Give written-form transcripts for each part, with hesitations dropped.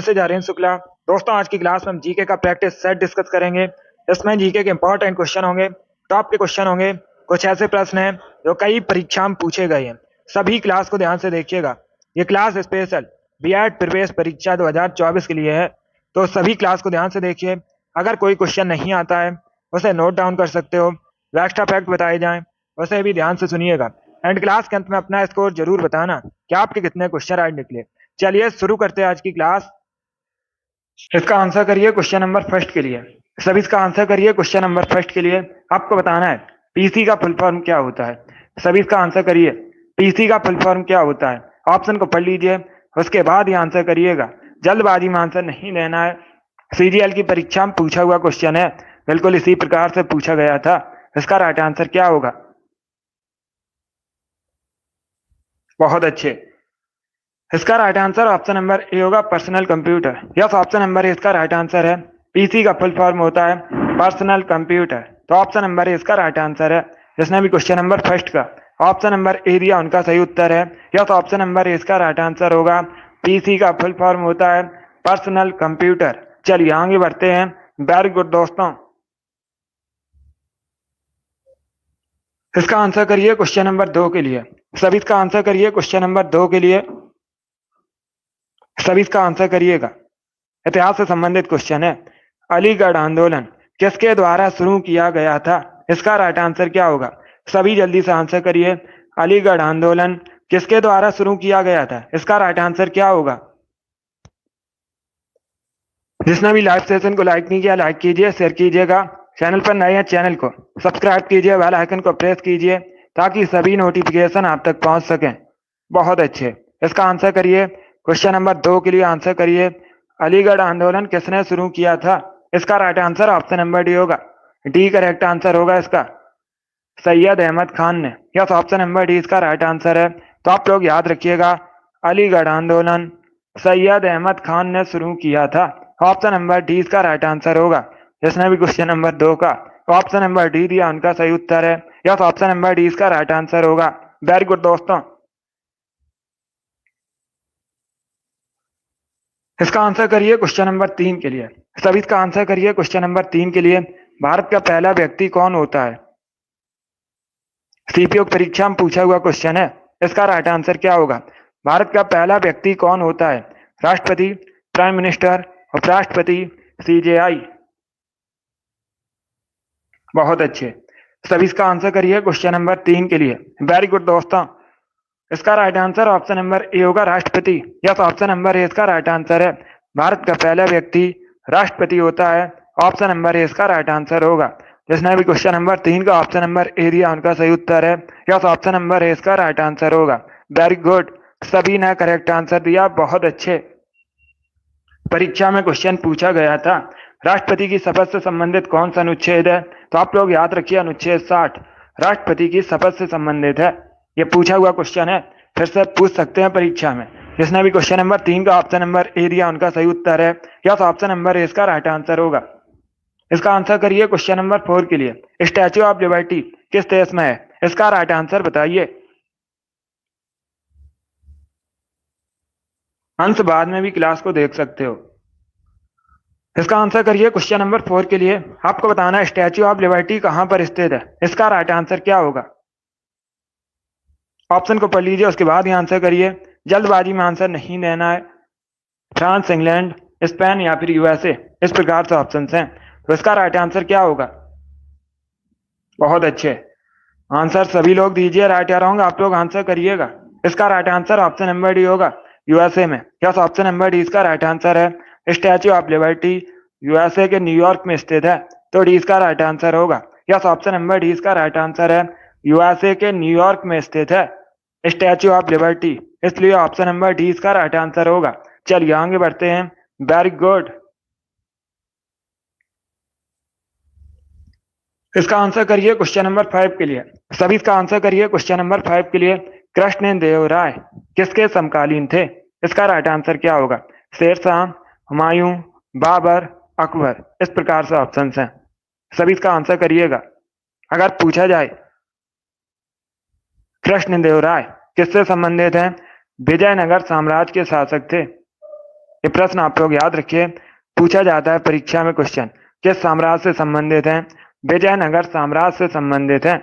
से जा रहे हैं शुक्ला। दोस्तों, आज की क्लास में हम जीके का प्रैक्टिस सेट डिस्कस करेंगे। इसमें जीके के इंपॉर्टेंट क्वेश्चन होंगे, टॉप के क्वेश्चन होंगे। कुछ ऐसे प्रश्न हैं जो कई परीक्षा में पूछे गए हैं। सभी क्लास को ध्यान से देखिएगा। ये क्लास स्पेशल बीएड प्रवेश परीक्षा 2024 के लिए है, तो सभी क्लास को ध्यान से देखिए। अगर कोई क्वेश्चन नहीं आता है उसे नोट डाउन कर सकते हो। जो एक्स्ट्रा फैक्ट बताए जाएं उसे भी ध्यान से सुनिएगा। एंड क्लास के अंत में अपना स्कोर जरूर बताना कि आपके कितने क्वेश्चन राइट निकले। चलिए शुरू करते हैं आज की क्लास। इसका आंसर करिए क्वेश्चन नंबर फर्स्ट के लिए। सब इसका आंसर करिए क्वेश्चन नंबर फर्स्ट के लिए। आपको बताना है पीसी का फुल फॉर्म क्या होता है। सभी इसका आंसर करिए। पीसी का फुल फॉर्म क्या होता है? ऑप्शन को पढ़ लीजिए, उसके बाद ही आंसर करिएगा। जल्दबाजी में आंसर नहीं देना है। सीजीएल की परीक्षा में पूछा हुआ क्वेश्चन है, बिल्कुल इसी प्रकार से पूछा गया था। इसका राइट आंसर क्या होगा? बहुत अच्छे। इसका right answer option number A होगा, personal computer. Yes, option number A इसका राइट आंसर है। पीसी का फुल फॉर्म होता है पर्सनल कंप्यूटर, तो ऑप्शन नंबर ए इसका राइट आंसर है। जिसने भी क्वेश्चन नंबर फर्स्ट का ऑप्शन नंबर ए दिया उनका सही उत्तर है। यस, ऑप्शन नंबर ए इसका राइट आंसर होगा। पीसी का फुल फॉर्म होता है पर्सनल कंप्यूटर। चलिए आगे बढ़ते हैं। वेरी गुड दोस्तों। इसका आंसर करिए क्वेश्चन नंबर 2 के लिए। सभी इसका आंसर करिए क्वेश्चन नंबर 2 के लिए। सभी इसका आंसर करिएगा। इतिहास से संबंधित क्वेश्चन है। अलीगढ़ आंदोलन किसके द्वारा शुरू किया गया था? इसका राइट आंसर क्या होगा? सभी जल्दी से आंसर करिए। अलीगढ़ आंदोलन किसके द्वारा शुरू किया गया था? इसका राइट आंसर क्या होगा? जिसने भी लाइव सेशन को लाइक नहीं किया, लाइक कीजिए, शेयर कीजिएगा। चैनल पर नए हैं, चैनल को सब्सक्राइब कीजिए, बेल आइकन को प्रेस कीजिए ताकि सभी नोटिफिकेशन आप तक पहुंच सकें। बहुत अच्छे। इसका आंसर करिए। क्वेश्चन नंबर 2 के लिए आंसर करिए। अलीगढ़ आंदोलन किसने शुरू किया था? इसका right answer option number D होगा। डी करेक्ट आंसर होगा इसका। सैयद अहमद खान ने। यस, ऑप्शन नंबर डी इसका राइट आंसर है। तो आप लोग याद रखिएगा, अलीगढ़ आंदोलन सैयद अहमद खान ने शुरू किया था। ऑप्शन नंबर डी इसका राइट आंसर होगा। जिसने भी क्वेश्चन नंबर 2 का ऑप्शन नंबर डी दिया उनका सही उत्तर है। यस, ऑप्शन नंबर डी इसका राइट आंसर होगा। वेरी गुड दोस्तों। इसका आंसर करिए क्वेश्चन नंबर 3 के लिए। सभी इसका आंसर करिए क्वेश्चन नंबर 3 के लिए। भारत का पहला व्यक्ति कौन होता है? सीपीओ परीक्षा में पूछा हुआ क्वेश्चन है। इसका राइट आंसर क्या होगा? भारत का पहला व्यक्ति कौन होता है? राष्ट्रपति, प्राइम मिनिस्टर, उपराष्ट्रपति, सीजेआई। बहुत अच्छे। सभी इसका आंसर करिए क्वेश्चन नंबर 3 के लिए। वेरी गुड दोस्तों। इसका right answer option number A होगा, राष्ट्रपति। यस, ऑप्शन नंबर ए इसका राइट आंसर है। भारत का पहला व्यक्ति राष्ट्रपति होता है। ऑप्शन नंबर ए इसका राइट आंसर होगा। जिसने भी क्वेश्चन नंबर 3 का ऑप्शन नंबर ए दिया उनका सही उत्तर है। यस, ऑप्शन नंबर ए इसका राइट आंसर होगा। Very good. सभी ने करेक्ट आंसर दिया, बहुत अच्छे। परीक्षा में क्वेश्चन पूछा गया था, राष्ट्रपति की शपथ से संबंधित कौन सा अनुच्छेद है? तो आप लोग याद रखिए, अनुच्छेद 60 राष्ट्रपति की शपथ से संबंधित है। ये पूछा हुआ क्वेश्चन है, फिर से पूछ सकते हैं परीक्षा में। जिसने भी क्वेश्चन नंबर 3 का ऑप्शन नंबर ए दिया उनका सही उत्तर है। यस, ऑप्शन नंबर ए इसका राइट आंसर होगा। इसका आंसर करिए क्वेश्चन नंबर 4 के लिए। स्टैच्यू ऑफ लिबर्टी किस देश में है? इसका राइट आंसर बताइए। अंश बाद में भी क्लास को देख सकते हो। इसका आंसर करिए क्वेश्चन नंबर 4 के लिए। आपको बताना है स्टैच्यू ऑफ लिबर्टी कहां पर स्थित है। इसका राइट आंसर क्या होगा? ऑप्शन को पढ़ लीजिए, उसके बाद ही आंसर करिए। जल्दबाजी में आंसर नहीं देना है। फ्रांस, इंग्लैंड, स्पेन या फिर यूएसए, इस प्रकार से ऑप्शन हैं। तो इसका राइट आंसर क्या होगा? बहुत अच्छे। आंसर सभी लोग दीजिए, राइट या रॉन्ग आप लोग आंसर करिएगा। इसका right answer option number D होगा, यूएसए में। यस, ऑप्शन नंबर डी इसका राइट आंसर है। स्टैच्यू ऑफ लिबर्टी यूएसए के न्यूयॉर्क में स्थित है, तो डी इसका राइट आंसर होगा। यस, ऑप्शन नंबर डी इसका राइट आंसर है। यूएसए के न्यूयॉर्क में स्थित है स्टैच्यू ऑफ लिबर्टी, इसलिए ऑप्शन नंबर डी इसका राइट आंसर होगा। चलिए आगे बढ़ते हैं। Very good. इसका आंसर करिए क्वेश्चन नंबर 5 के लिए। सभी इसका आंसर करिए क्वेश्चन नंबर 5 के लिए। कृष्णदेव राय किसके समकालीन थे? इसका राइट आंसर क्या होगा? शेरशाह, हुमायूं, बाबर, अकबर, इस प्रकार से ऑप्शंस हैं। सभी इसका आंसर करिएगा। अगर पूछा जाए कृष्णदेव राय किससे संबंधित हैं? विजयनगर साम्राज्य के शासक थे। ये प्रश्न आप लोग याद रखिए, पूछा जाता है परीक्षा में क्वेश्चन। किस साम्राज्य से संबंधित है? विजयनगर साम्राज्य से संबंधित है।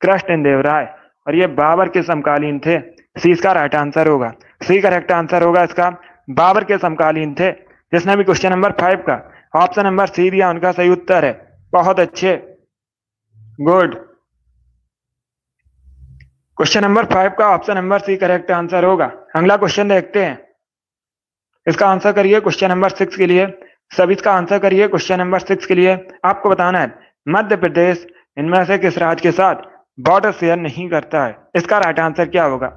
कृष्णदेवराय, और ये बाबर के समकालीन थे। सी इसका राइट आंसर होगा। सी करेक्ट आंसर होगा इसका, बाबर के समकालीन थे। जिसने भी क्वेश्चन नंबर 5 का ऑप्शन नंबर सी दिया उनका सही उत्तर है। बहुत अच्छे, गुड। क्वेश्चन नंबर 5 का option number C correct answer होगा। अगला क्वेश्चन देखते हैं, इसका आंसर करिए क्वेश्चन नंबर 6 के लिए। सभी इसका आंसर करिए क्वेश्चन नंबर 6 के लिए। आपको बताना है मध्य प्रदेश इनमें से किस राज्य के साथ बॉर्डर शेयर नहीं करता है? इसका राइट आंसर क्या होगा?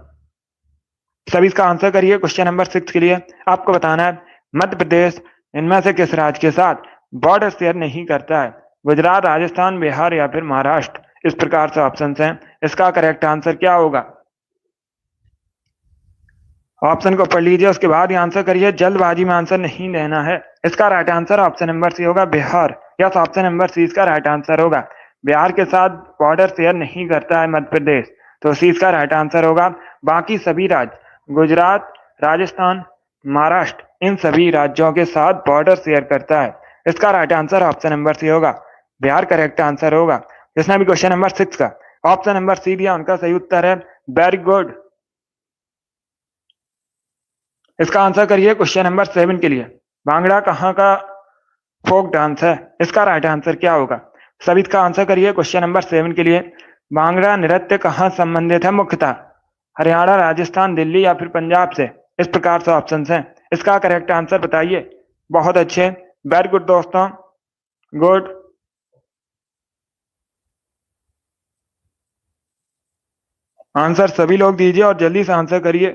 सभी इसका आंसर करिए क्वेश्चन नंबर 6 के लिए। आपको बताना है मध्य प्रदेश इनमें से किस राज्य के साथ बॉर्डर शेयर नहीं करता है? गुजरात, राजस्थान, बिहार या फिर महाराष्ट्र। इस प्रकार से ऑप्शन हैं। इसका करेक्ट आंसर क्या होगा? ऑप्शन को पढ़ लीजिए, उसके बाद ही आंसर करिए, जल्दबाजी में आंसर नहीं देना है। इसका right answer option number C होगा, Bihar. Yes, option number C इसका राइट आंसर होगा। बिहार के साथ बॉर्डर शेयर नहीं करता है मध्य प्रदेश, तो सी इसका राइट आंसर होगा। बाकी सभी राज्य गुजरात, राजस्थान, महाराष्ट्र, इन सभी राज्यों के साथ बॉर्डर शेयर करता है। इसका right answer option number C होगा, बिहार करेक्ट आंसर होगा। जिसने भी क्वेश्चन नंबर 6 का ऑप्शन नंबर सी दिया उनका सही उत्तर है। Very good. इसका आंसर करिए क्वेश्चन नंबर 7 के लिए। भांगड़ा कहाँ का फोक डांस है? इसका राइट आंसर क्या होगा? सभी इसका आंसर करिए क्वेश्चन नंबर 7 के लिए। भांगड़ा नृत्य कहाँ संबंधित है मुख्यतः? हरियाणा, राजस्थान, दिल्ली या फिर पंजाब से। इस प्रकार से ऑप्शन हैं। इसका करेक्ट आंसर बताइए। बहुत अच्छे, वेरी गुड दोस्तों, गुड। आंसर सभी लोग दीजिए और जल्दी से आंसर करिए।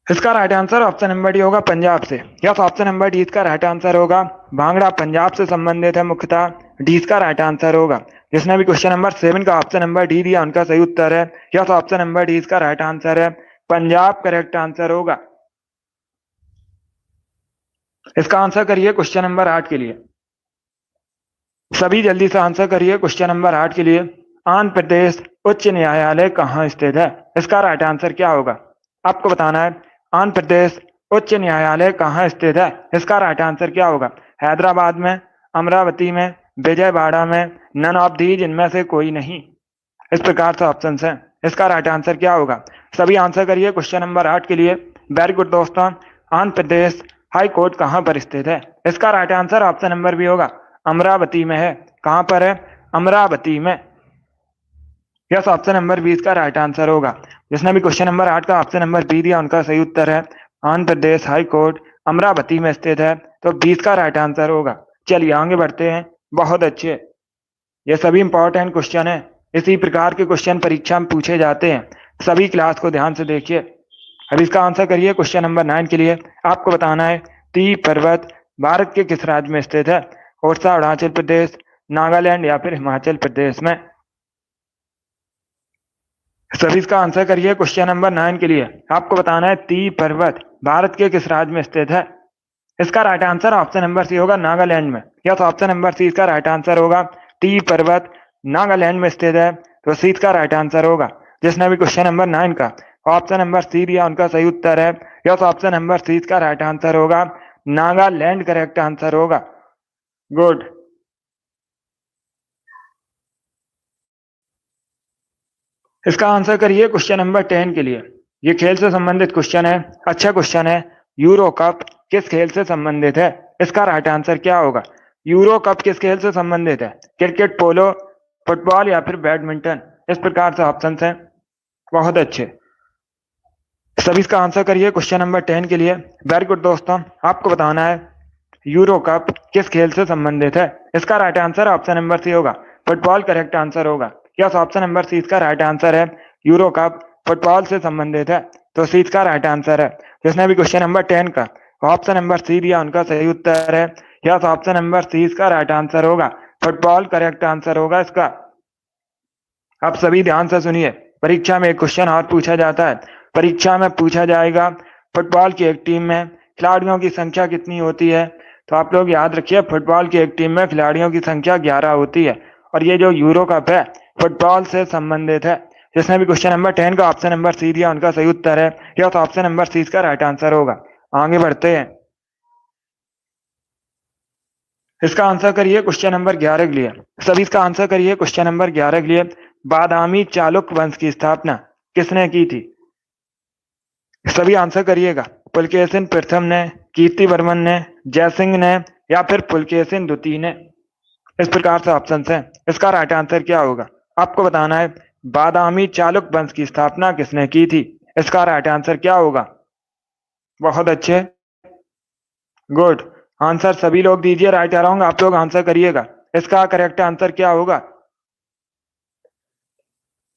इसका right answer option number D होगा, पंजाब से। यस, ऑप्शन नंबर डी इसका राइट आंसर होगा। भांगड़ा पंजाब से संबंधित है मुख्यतः। डी इसका राइट आंसर होगा। जिसने भी क्वेश्चन नंबर 7 का ऑप्शन नंबर डी दिया उनका सही उत्तर है। यस, ऑप्शन नंबर डी इसका राइट आंसर है। पंजाब करेक्ट आंसर होगा। इसका आंसर करिए क्वेश्चन नंबर 8 के लिए। सभी जल्दी से आंसर करिए क्वेश्चन नंबर 8 के लिए। आंध्र प्रदेश उच्च न्यायालय कहाँ स्थित है? इसका राइट आंसर क्या होगा? आपको बताना है आंध्र प्रदेश उच्च न्यायालय कहाँ स्थित है? इसका राइट आंसर क्या होगा? हैदराबाद में, अमरावती में, विजयवाड़ा में, नन ऑफ दीज, इनमें से कोई नहीं। इस प्रकार से ऑप्शन हैं। इसका राइट आंसर क्या होगा? सभी आंसर करिए क्वेश्चन नंबर 8 के लिए। वेरी गुड दोस्तों। आंध्र प्रदेश हाई कोर्ट कहाँ पर स्थित है? इसका right answer option number B होगा, अमरावती में है। कहां पर है? अमरावती में। यस, ऑप्शन नंबर 20 का राइट आंसर होगा। जिसने भी क्वेश्चन नंबर 8 का ऑप्शन नंबर बी दिया उनका सही उत्तर है। आंध्र प्रदेश हाई कोर्ट अमरावती में स्थित है, तो 20 का राइट आंसर होगा। चलिए आगे बढ़ते हैं। बहुत अच्छे, ये सभी इंपॉर्टेंट क्वेश्चन है। इसी प्रकार के क्वेश्चन परीक्षा में पूछे जाते हैं। सभी क्लास को ध्यान से देखिए। अब इसका आंसर करिए क्वेश्चन नंबर 9 के लिए। आपको बताना है ती पर्वत भारत के किस राज्य में स्थित है? ओडिशा, अरुणाचल प्रदेश, नागालैंड या फिर हिमाचल प्रदेश में। सभी इसका आंसर करिए क्वेश्चन नंबर 9 के लिए। आपको बताना है ती पर्वत भारत के किस राज्य में स्थित है? इसका right answer option number C होगा, नागालैंड में। यस, ऑप्शन नंबर सी इसका राइट आंसर होगा। ती पर्वत नागालैंड में स्थित है, तो सी इसका राइट आंसर होगा। जिसने भी क्वेश्चन नंबर 9 का ऑप्शन नंबर सी दिया उनका सही उत्तर है। यस, ऑप्शन नंबर सी इसका राइट आंसर होगा। नागालैंड करेक्ट आंसर होगा। गुड। इसका आंसर करिए क्वेश्चन नंबर 10 के लिए। ये खेल से संबंधित क्वेश्चन है, अच्छा क्वेश्चन है। यूरो कप किस खेल से संबंधित है? इसका राइट आंसर क्या होगा? यूरो कप किस खेल से संबंधित है? क्रिकेट, पोलो, फुटबॉल या फिर बैडमिंटन। इस प्रकार से ऑप्शन हैं। बहुत अच्छे, सभी इसका आंसर करिए क्वेश्चन नंबर 10 के लिए। वेरी गुड दोस्तों। आपको बताना है यूरो कप किस खेल से संबंधित है? इसका right answer option number C होगा, फुटबॉल करेक्ट आंसर होगा। यस, ऑप्शन नंबर सी इसका राइट आंसर है। यूरो कप फुटबॉल से संबंधित है, तो सी इसका राइट आंसर है। जिसने भी क्वेश्चन नंबर 10 का ऑप्शन नंबर सी दिया उनका सही उत्तर है। यस, ऑप्शन नंबर सी इसका राइट आंसर होगा, फुटबॉल करेक्ट आंसर होगा इसका। आप सभी ध्यान से सुनिए, परीक्षा में एक क्वेश्चन और पूछा जाता है। परीक्षा में पूछा जाएगा फुटबॉल की एक टीम में खिलाड़ियों की संख्या कितनी होती है? तो आप लोग याद रखिए, फुटबॉल की एक टीम में खिलाड़ियों की संख्या 11 होती है। और ये जो यूरो कप है फुटबॉल से संबंधित है, जिसने भी क्वेश्चन नंबर 10 का ऑप्शन नंबर सी दिया उनका सही उत्तर है या तो ऑप्शन नंबर सी इसका राइट आंसर होगा। आगे बढ़ते हैं, इसका आंसर करिए क्वेश्चन नंबर 11 के लिए। सभी इसका आंसर करिए क्वेश्चन नंबर 11 के लिए। बादामी चालुक्य वंश की स्थापना किसने की थी? सभी आंसर करिएगा। पुलकेशिन प्रथम ने, कीर्तिवर्मन ने, जयसिंह ने या फिर पुलकेशिन द्वितीय ने। इस प्रकार से ऑप्शन है, इसका राइट आंसर क्या होगा आपको बताना है। बादामी चालुक्य वंश की स्थापना किसने की थी? इसका राइट आंसर क्या होगा? बहुत अच्छे, गुड आंसर सभी लोग दीजिए। राइट अराउंड आप लोग आंसर करिएगा। इसका करेक्ट आंसर क्या होगा?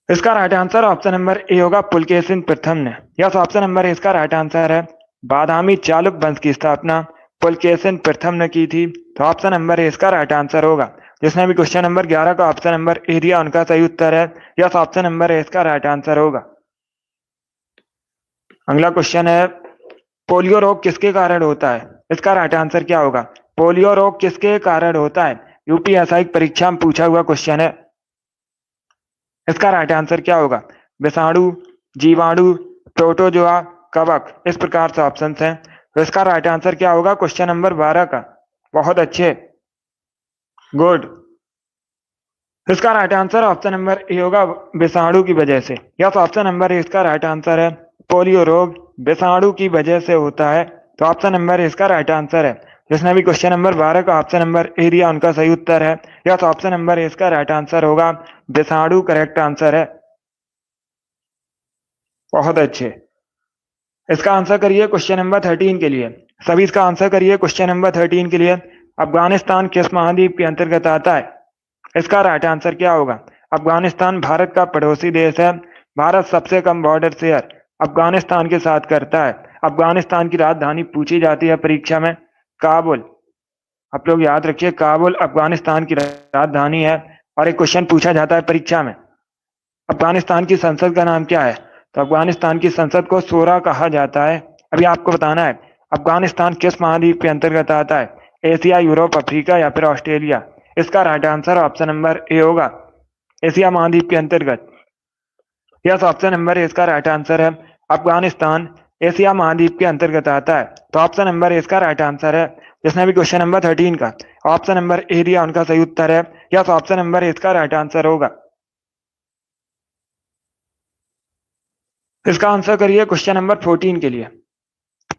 इसका right answer option number A होगा, पुलकेशिन प्रथम ने। यस, ऑप्शन नंबर ए इसका राइट आंसर है। बादामी चालुक्य वंश की स्थापना पुलकेशिन प्रथम ने की थी, तो ऑप्शन नंबर ए इसका राइट आंसर होगा। जिसने भी क्वेश्चन नंबर 11 का ऑप्शन नंबर ए दिया उनका सही उत्तर है। यस, ऑप्शन नंबर ए इसका राइट आंसर होगा। अगला क्वेश्चन है, पोलियो रोग किसके कारण होता है? इसका राइट आंसर क्या होगा? पोलियो रोग किसके कारण होता है? यूपीएसआई परीक्षा में पूछा हुआ क्वेश्चन है। इसका राइट आंसर क्या होगा? विषाणु, जीवाणु, प्रोटोजोआ, कवक। इस प्रकार से ऑप्शन हैं, तो इसका राइट आंसर क्या होगा क्वेश्चन नंबर 12 का? बहुत अच्छे, गुड। इसका right answer option number A होगा, विषाणु की वजह से। यस, ऑप्शन नंबर ए इसका राइट आंसर है। पोलियो रोग विषाणु की वजह से होता है, तो ऑप्शन नंबर ए इसका राइट आंसर है। जिसने भी क्वेश्चन नंबर 12 का ऑप्शन नंबर ए दिया उनका सही उत्तर है। यस, ऑप्शन नंबर ए इसका राइट आंसर होगा, विषाणु करेक्ट आंसर है। बहुत अच्छे, इसका आंसर करिए क्वेश्चन नंबर 13 के लिए। सभी इसका आंसर करिए क्वेश्चन नंबर 13 के लिए। अफगानिस्तान किस महाद्वीप के अंतर्गत आता है? इसका राइट आंसर क्या होगा? अफगानिस्तान भारत का पड़ोसी देश है। भारत सबसे कम बॉर्डर शेयर अफगानिस्तान के साथ करता है। अफगानिस्तान की राजधानी पूछी जाती है परीक्षा में, काबुल। आप लोग याद रखिए, काबुल अफगानिस्तान की राजधानी है। और एक क्वेश्चन पूछा जाता है परीक्षा में, अफगानिस्तान की संसद का नाम क्या है? तो अफगानिस्तान की संसद को शोरा कहा जाता है। अभी आपको बताना है, अफगानिस्तान किस महाद्वीप के अंतर्गत आता है? एशिया, यूरोप, अफ्रीका या फिर ऑस्ट्रेलिया। इसका right answer option number A होगा, एशिया महाद्वीप के अंतर्गत। यस, ऑप्शन नंबर ए इसका राइट आंसर है। अफगानिस्तान एशिया महाद्वीप के अंतर्गत आता है, तो ऑप्शन नंबर ए इसका राइट आंसर है। जिसने भी क्वेश्चन नंबर 13 का ऑप्शन नंबर ए दिया उनका सही उत्तर है। यस, ऑप्शन नंबर ए इसका राइट आंसर होगा। इसका आंसर करिए क्वेश्चन नंबर 14 के लिए।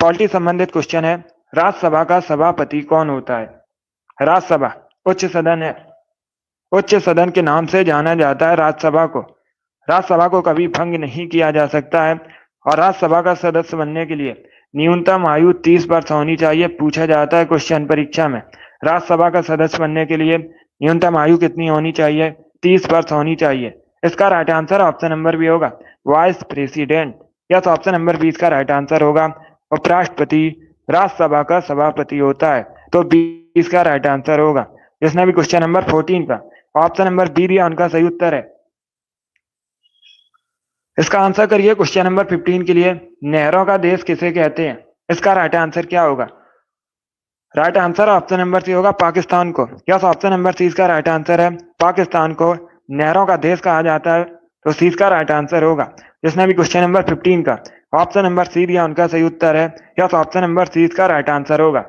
पॉलिटी संबंधित क्वेश्चन है, राज्यसभा का सभापति कौन होता है? राज्यसभा उच्च सदन है। उच्च सदन के नाम से जाना जाता है राज्यसभा को। राज्यसभा को कभी भंग नहीं किया जा सकता है। और राज्यसभा का सदस्य बनने के लिए न्यूनतम आयु 30 वर्ष होनी चाहिए। पूछा जाता है क्वेश्चन परीक्षा में, राज्यसभा का सदस्य बनने के लिए न्यूनतम आयु कितनी होनी चाहिए? 30 वर्ष होनी चाहिए। इसका right answer option number B होगा, vice president. Yes, option number 20 का राइट आंसर होगा। उपराष्ट्रपति राज्यसभा का सभापति होता है, तो 20 का राइट आंसर होगा। जिसने भी क्वेश्चन नंबर 14 का ऑप्शन नंबर बी दिया उनका सही उत्तर है। इसका आंसर करिए क्वेश्चन नंबर 15 के लिए। नहरों का देश किसे कहते हैं? इसका राइट आंसर क्या होगा? Right answer option number C होगा, पाकिस्तान को। यस, ऑप्शन नंबर सी इसका राइट आंसर है। पाकिस्तान को नहरों का देश कहा जाता है, तो सी इसका राइट आंसर होगा। जिसने भी क्वेश्चन नंबर 15 का ऑप्शन नंबर सी दिया उनका सही उत्तर है। यस, ऑप्शन नंबर सी इसका राइट आंसर होगा।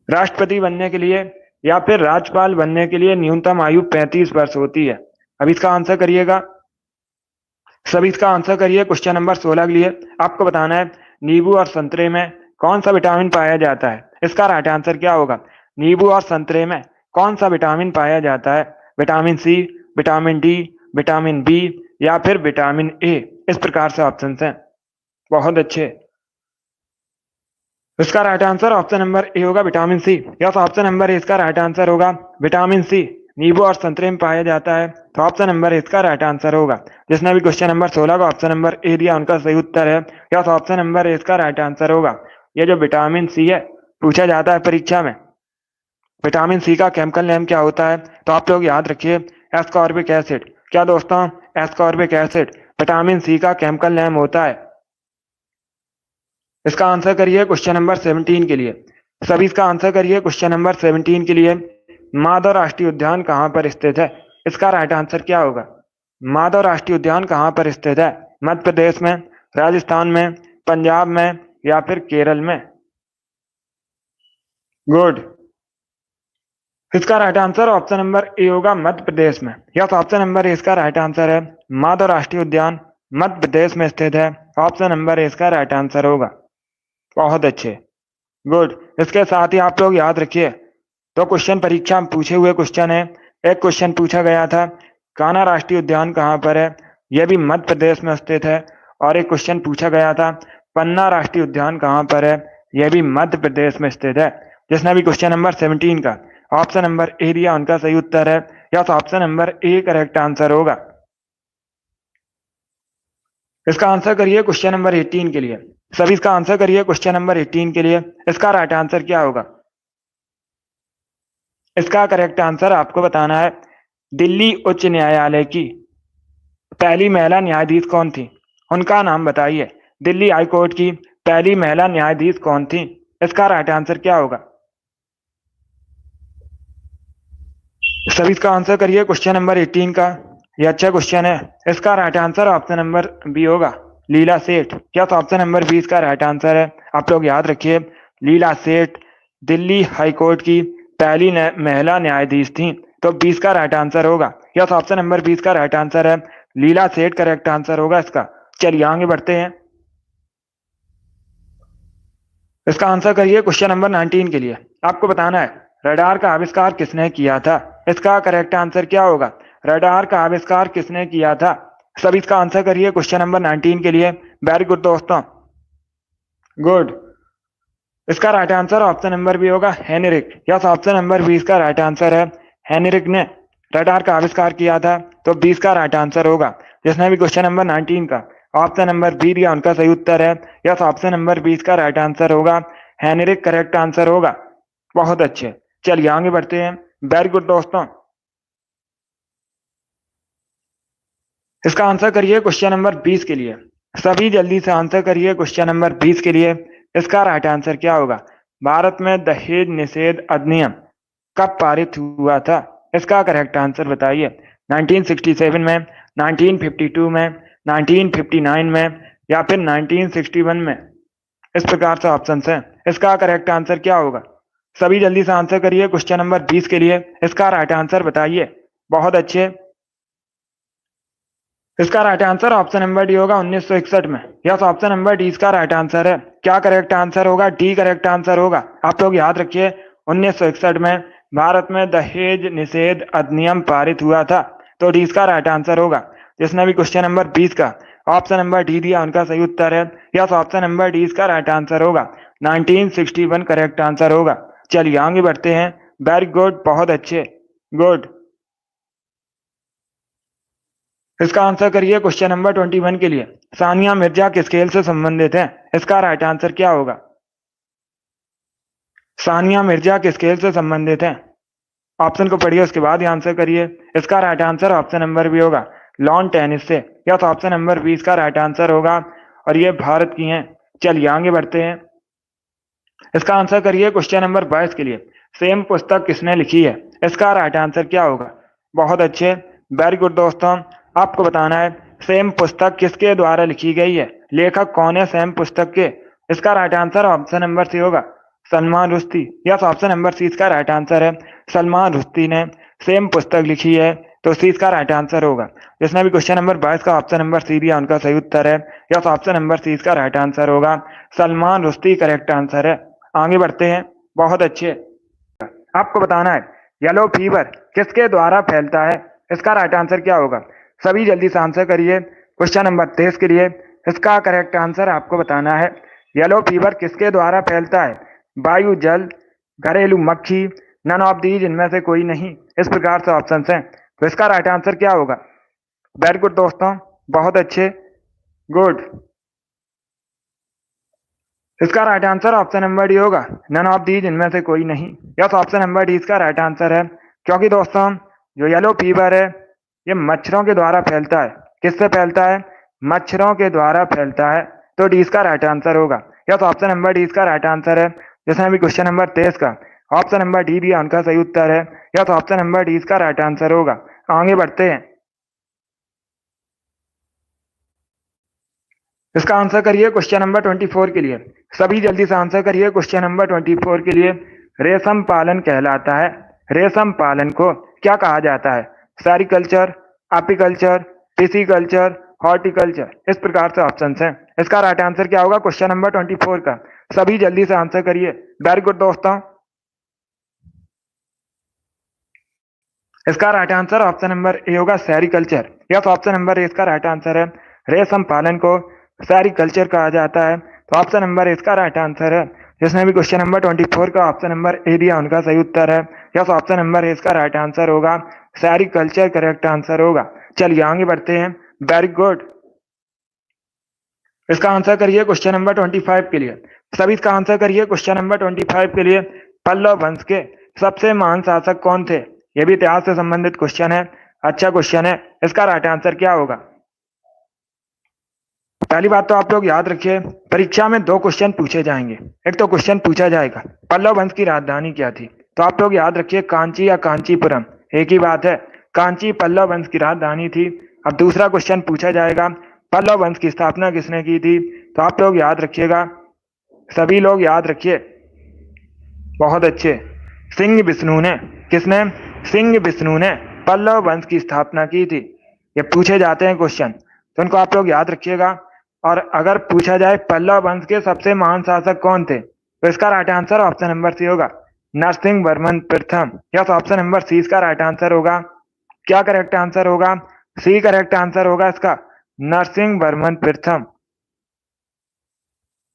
राष्ट्रपति बनने के लिए या फिर राज्यपाल बनने के लिए न्यूनतम आयु 35 वर्ष होती है। अब इसका आंसर करिएगा। सभी इसका आंसर करिए क्वेश्चन नंबर 16 के लिए। आपको बताना है, नींबू और संतरे में कौन सा विटामिन पाया जाता है? इसका राइट आंसर क्या होगा? नींबू और संतरे में कौन सा विटामिन पाया जाता है? Vitamin C, vitamin D, vitamin B या फिर विटामिन ए। इस प्रकार से ऑप्शन हैं। बहुत अच्छे, इसका right answer option number A होगा, vitamin C. Yes, option number A इसका राइट आंसर होगा, विटामिन सी नींबू और संतरे में पाया जाता है, तो ऑप्शन नंबर ए इसका राइट आंसर होगा। जिसने भी क्वेश्चन नंबर 16 का ऑप्शन नंबर ए दिया उनका सही उत्तर है। यस, ऑप्शन नंबर ए इसका राइट आंसर होगा। ये जो विटामिन सी है, पूछा जाता है परीक्षा में, विटामिन सी का केमिकल नेम क्या होता है? तो आप लोग याद रखिए, एस्कॉर्बिक एसिड। क्या दोस्तों? एस्कॉर्बिक एसिड विटामिन सी का केमिकल नेम होता है। इसका आंसर करिए क्वेश्चन नंबर 17 के लिए। सभी इसका आंसर करिए क्वेश्चन नंबर 17 के लिए। माधव राष्ट्रीय उद्यान कहाँ पर स्थित है? इसका राइट आंसर क्या होगा? माधव राष्ट्रीय उद्यान कहाँ पर स्थित है? मध्य प्रदेश में, राजस्थान में, पंजाब में या फिर केरल में? गुड। इसका right answer option number A होगा, मध्य प्रदेश में। यस, ऑप्शन नंबर ए इसका राइट आंसर है। माधव राष्ट्रीय उद्यान मध्य प्रदेश में स्थित है। ऑप्शन नंबर ए इसका राइट आंसर होगा। बहुत अच्छे, गुड। इसके साथ ही आप लोग याद रखिए, तो क्वेश्चन परीक्षा में पूछे हुए क्वेश्चन है। एक क्वेश्चन पूछा गया था, कान्हा राष्ट्रीय उद्यान कहाँ पर है? यह भी मध्य प्रदेश में स्थित है। और एक क्वेश्चन पूछा गया था, पन्ना राष्ट्रीय उद्यान कहाँ पर है? यह भी मध्य प्रदेश में स्थित है। जिसने भी क्वेश्चन नंबर 17 का ऑप्शन नंबर ए दिया, उनका सही उत्तर है। Yes, option number A correct answer होगा। इसका आंसर करिए क्वेश्चन नंबर 18 के लिए। सभी इसका आंसर करिए क्वेश्चन नंबर 18 के लिए। इसका राइट आंसर क्या होगा? इसका करेक्ट आंसर आपको बताना है। दिल्ली उच्च न्यायालय की पहली महिला न्यायाधीश कौन थी? उनका नाम बताइए। दिल्ली हाई कोर्ट की पहली महिला न्यायाधीश कौन थी? इसका राइट आंसर क्या होगा? सभी इसका आंसर करिए क्वेश्चन नंबर 18 का। ये अच्छा क्वेश्चन है। इसका right answer option number B होगा, लीला सेठ। क्या तो ऑप्शन नंबर 20 का राइट आंसर है। आप लोग याद रखिए, लीला सेठ दिल्ली हाई कोर्ट की पहली महिला न्यायाधीश थी। तो 20 का राइट आंसर होगा। यस, ऑप्शन नंबर 20 का राइट आंसर है। लीला सेठ करेक्ट आंसर होगा इसका। चलिए आगे बढ़ते हैं। इसका आंसर करिए क्वेश्चन नंबर 19 के लिए। आपको बताना है, रडार का आविष्कार किसने किया था? इसका करेक्ट आंसर क्या होगा? रडार का आविष्कार किसने किया था? सभी इसका आंसर करिए क्वेश्चन नंबर 19 के लिए। वेरी गुड दोस्तों, गुड। इसका right answer option number B होगा, हेनरिक। यस, ऑप्शन नंबर 20 का राइट आंसर है। हेनरिक ने रडार का आविष्कार किया था। तो 20 का राइट आंसर होगा। जिसने भी क्वेश्चन नंबर 19 का ऑप्शन नंबर बी दिया, उनका सही उत्तर है। यस, ऑप्शन नंबर 20 का राइट आंसर होगा। हेनरिक करेक्ट आंसर होगा। बहुत अच्छे, चलिए आगे बढ़ते हैं। वेरी गुड दोस्तों। इसका आंसर करिए क्वेश्चन नंबर 20 के लिए। सभी जल्दी से आंसर करिए क्वेश्चन नंबर 20 के लिए। इसका राइट आंसर क्या होगा? भारत में दहेज निषेध अधिनियम कब पारित हुआ था? इसका करेक्ट आंसर बताइए। 1967 में, 1952 में, 1959 में या फिर 1961 में? इस प्रकार से ऑप्शन है। इसका करेक्ट आंसर क्या होगा? सभी जल्दी से आंसर करिए क्वेश्चन नंबर 20 के लिए। इसका राइट आंसर बताइए। बहुत अच्छे। इसका right answer option number D होगा, 1961 में। यस, ऑप्शन नंबर डी इसका राइट आंसर है। क्या करेक्ट आंसर होगा? डी करेक्ट आंसर होगा। आप लोग याद रखिए, 1961 में भारत में दहेज निषेध अधिनियम पारित हुआ था। तो डी इसका राइट आंसर होगा। जिसने भी क्वेश्चन नंबर 20 का ऑप्शन नंबर डी दिया, उनका सही उत्तर है। यस, ऑप्शन नंबर डी इसका राइट आंसर होगा। 1961 करेक्ट आंसर होगा। चलिए आगे बढ़ते हैं। वेरी गुड, बहुत अच्छे, गुड। इसका आंसर करिए क्वेश्चन नंबर 21 के लिए। सानिया मिर्जा किस खेल से संबंधित है? इसका राइट आंसर क्या होगा? सानिया मिर्जा किस खेल से संबंधित है? ऑप्शन को पढ़िए, उसके बाद ही आंसर करिए। इसका right answer option number B होगा, लॉन टेनिस से। यस, ऑप्शन नंबर 20 का राइट आंसर होगा। और ये भारत की हैं। चलिए आगे बढ़ते हैं। इसका आंसर करिए क्वेश्चन नंबर 22 के लिए। सेम पुस्तक किसने लिखी है? इसका राइट आंसर क्या होगा? बहुत अच्छे, वेरी गुड दोस्तों। आपको बताना है, सेम पुस्तक किसके द्वारा लिखी गई है? लेखक कौन है सेम पुस्तक के? इसका right answer option number C होगा, Salman Rushdie. Yes, option number C इसका राइट आंसर है। सलमान रुश्दी ने सेम पुस्तक लिखी है। तो सी इसका राइट आंसर होगा। जिसने भी क्वेश्चन नंबर 22 का ऑप्शन नंबर सी दिया, उनका सही उत्तर है। यस, ऑप्शन नंबर सी इसका राइट आंसर होगा। सलमान रुश्दी करेक्ट आंसर है। आगे बढ़ते हैं। बहुत अच्छे। आपको बताना है, येलो फीवर किसके द्वारा फैलता है? इसका राइट आंसर क्या होगा? सभी जल्दी से आंसर करिए क्वेश्चन नंबर 23 के लिए। इसका करेक्ट आंसर आपको बताना है। येलो फीवर किसके द्वारा फैलता है? वायु, जल, घरेलू मक्खी, नन ऑफ दीज इनमें से कोई नहीं। इस प्रकार से ऑप्शन हैं। तो इसका राइट आंसर क्या होगा? वेरी गुड दोस्तों, बहुत अच्छे, गुड। इसका right answer option number D होगा, नन ऑफ दीज इनमें से कोई नहीं। यस, ऑप्शन नंबर डी इसका राइट आंसर है। क्योंकि दोस्तों, जो येलो फीवर है, ये मच्छरों के द्वारा फैलता है। किससे फैलता है? मच्छरों के द्वारा फैलता है। तो डी इसका राइट आंसर होगा। यस, ऑप्शन नंबर डी इसका राइट आंसर है। जिसने भी क्वेश्चन नंबर 23 का ऑप्शन नंबर डी दिया, उनका सही उत्तर है। यस, ऑप्शन नंबर डी इसका राइट आंसर होगा। आगे बढ़ते हैं। इसका आंसर करिए क्वेश्चन नंबर 24 के लिए। सभी जल्दी से आंसर करिए क्वेश्चन नंबर 24 के लिए। रेशम पालन कहलाता है, रेशम पालन को क्या कहा जाता है? Sericulture, apiculture, pisciculture, horticulture. इस प्रकार से ऑप्शन है। इसका राइट आंसर क्या होगा क्वेश्चन नंबर 24 का? सभी जल्दी से आंसर करिए। वेरी गुड दोस्तों। इसका right answer option number A होगा sericulture. Yes, option number A इसका राइट आंसर है। रेशम पालन को सेरिकल्चर कहा जाता है, तो ऑप्शन नंबर ए इसका राइट आंसर है। जिसने भी क्वेश्चन नंबर 24 का ऑप्शन नंबर ए दिया उनका सही उत्तर है। यस, ऑप्शन नंबर ए इसका राइट आंसर होगा। सेरिकल्चर करेक्ट आंसर होगा। चलिए आगे बढ़ते हैं। Very good. इसका आंसर करिए क्वेश्चन नंबर 25 के लिए। सभी इसका आंसर करिए क्वेश्चन नंबर 25 के लिए। पल्लव वंश के सबसे महान शासक कौन थे? यह भी इतिहास से संबंधित क्वेश्चन है। अच्छा क्वेश्चन है। इसका राइट आंसर क्या होगा? पहली बात तो आप लोग याद रखिए, परीक्षा में दो क्वेश्चन पूछे जाएंगे। एक तो क्वेश्चन पूछा जाएगा पल्लव वंश की राजधानी क्या थी, तो आप लोग याद रखिए कांची या कांचीपुरम, एक ही बात है। कांची पल्लव वंश की राजधानी थी। अब दूसरा क्वेश्चन पूछा जाएगा पल्लव वंश की स्थापना किसने की थी, तो आप लोग याद रखिएगा, सभी लोग याद रखिए, बहुत अच्छे, सिंह विष्णु ने। किसने? सिंह विष्णु ने पल्लव वंश की स्थापना की थी। ये पूछे जाते हैं क्वेश्चन, तो उनको आप लोग याद रखिएगा। और अगर पूछा जाए पल्लव वंश के सबसे महान शासक कौन थे, तो इसका right answer option number C होगा, नरसिंह वर्मन प्रथम। यस, ऑप्शन नंबर सी इसका राइट आंसर होगा। क्या करेक्ट आंसर होगा? सी करेक्ट आंसर होगा इसका, नरसिंह वर्मन प्रथम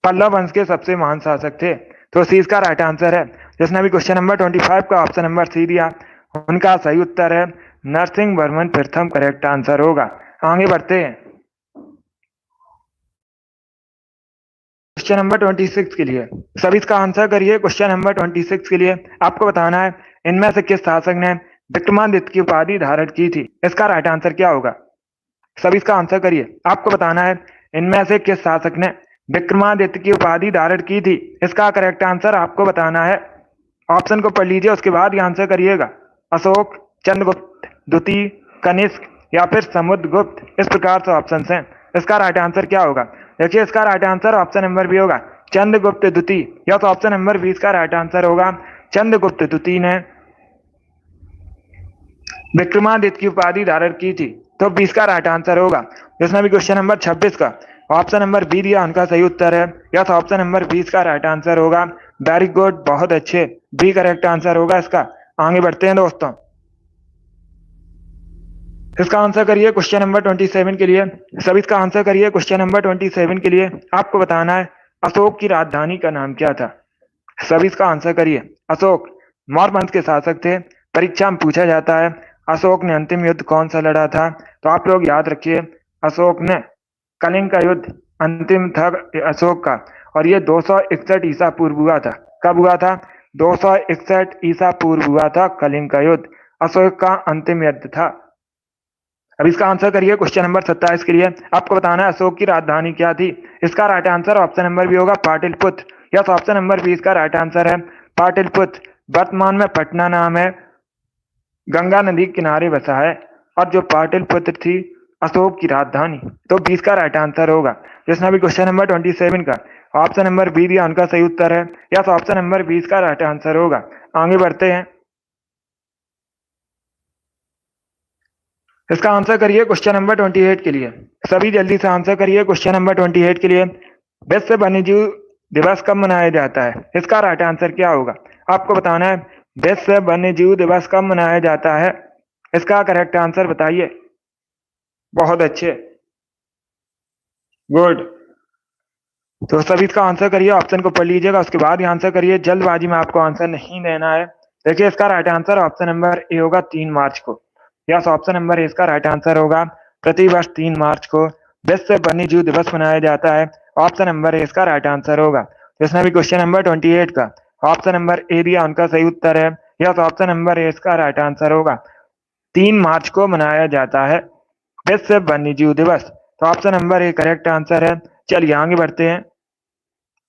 पल्लव वंश के सबसे महान शासक थे, तो सी इसका राइट आंसर है। जिसने भी क्वेश्चन नंबर 25 का ऑप्शन नंबर सी दिया उनका सही उत्तर है नरसिंह वर्मन प्रथम करेक्ट आंसर होगा। आगे बढ़ते हैं क्वेश्चन नंबर 26 के लिए। सभी इसका आंसर करिए क्वेश्चन नंबर 26 के लिए। आपको बताना है इनमें से किस शासक ने विक्रमादित्य की उपाधि धारण की थी। इसका राइट आंसर क्या होगा? सभी इसका आंसर करिए। आपको बताना है इनमें से किस शासक ने विक्रमादित्य की उपाधि धारण की थी। इसका करेक्ट आंसर आपको बताना है। ऑप्शन को पढ़ लीजिए, उसके बाद ही आंसर करिएगा। अशोक, चंद्रगुप्त द्वितीय, कनिष्क या फिर समुद्रगुप्त। इस प्रकार से ऑप्शन हैं। इसका राइट आंसर क्या होगा? देखिए, इसका right answer option number B होगा, चंद्रगुप्त द्वितीय। या तो ऑप्शन नंबर 20 का राइट आंसर होगा, चंद्रगुप्त द्वितीय ने विक्रमादित्य की उपाधि धारण की थी, तो 20 का राइट आंसर होगा। जिसमें भी क्वेश्चन नंबर 26 का ऑप्शन नंबर बी दिया उनका सही उत्तर है। या तो ऑप्शन नंबर 20 का राइट आंसर होगा। वेरी गुड, बहुत अच्छे, बी करेक्ट आंसर होगा इसका। आगे बढ़ते हैं दोस्तों। इसका आंसर करिए क्वेश्चन नंबर 27 के लिए। सभी इसका आंसर करिए क्वेश्चन नंबर 27 के लिए। आपको बताना है अशोक की राजधानी का नाम क्या था। सभी इसका आंसर करिए। अशोक मौर्य वंश के शासक थे। परीक्षा में पूछा जाता है अशोक ने अंतिम युद्ध कौन सा लड़ा था, तो आप लोग याद रखिए अशोक ने कलिंग का युद्ध अंतिम था अशोक का, और ये 261 ईसा पूर्व हुआ था। कब हुआ था? 261 ईसा पूर्व हुआ था कलिंग का युद्ध। अशोक का अंतिम युद्ध था। अब इसका आंसर करिए क्वेश्चन नंबर 27 के लिए। आपको बताना है अशोक की राजधानी क्या थी। इसका right answer option number B होगा, पाटलिपुत्र। यस, ऑप्शन नंबर 20 का राइट आंसर है पाटलिपुत्र। वर्तमान में पटना नाम है, गंगा नदी के किनारे बसा है, और जो पाटलिपुत्र थी अशोक की राजधानी, तो 20 का राइट आंसर होगा। जिसने भी क्वेश्चन नंबर 27 का ऑप्शन नंबर बी दिया उनका सही उत्तर है। यस, ऑप्शन नंबर 20 का राइट आंसर होगा। आगे बढ़ते हैं। इसका आंसर करिए क्वेश्चन नंबर 28 के लिए। सभी जल्दी से आंसर करिए क्वेश्चन नंबर 28 के लिए। विश्व वन्यजीव दिवस कब मनाया जाता है? इसका राइट आंसर क्या होगा? आपको बताना है विश्व वन्यजीव दिवस कब मनाया जाता है। इसका करेक्ट आंसर बताइए। बहुत अच्छे, गुड। तो सभी इसका आंसर करिए, ऑप्शन को पढ़ लीजिएगा, उसके बाद ही आंसर करिए। जल्दबाजी में आपको आंसर नहीं देना है। देखिए, इसका right answer option number A होगा, 3 मार्च को। यस, ऑप्शन नंबर ए इसका राइट आंसर होगा। प्रतिवर्ष 3 मार्च को विश्व वन्यजीव दिवस मनाया जाता है। ऑप्शन नंबर ए इसका राइट आंसर होगा। इसमें भी क्वेश्चन नंबर 28 का ऑप्शन नंबर ए दिया उनका सही उत्तर है। यस, ऑप्शन नंबर ए इसका राइट आंसर होगा। 3 मार्च को मनाया जाता है विश्व वन्यजीव दिवस, तो option number A correct answer है। चलिए आगे बढ़ते हैं।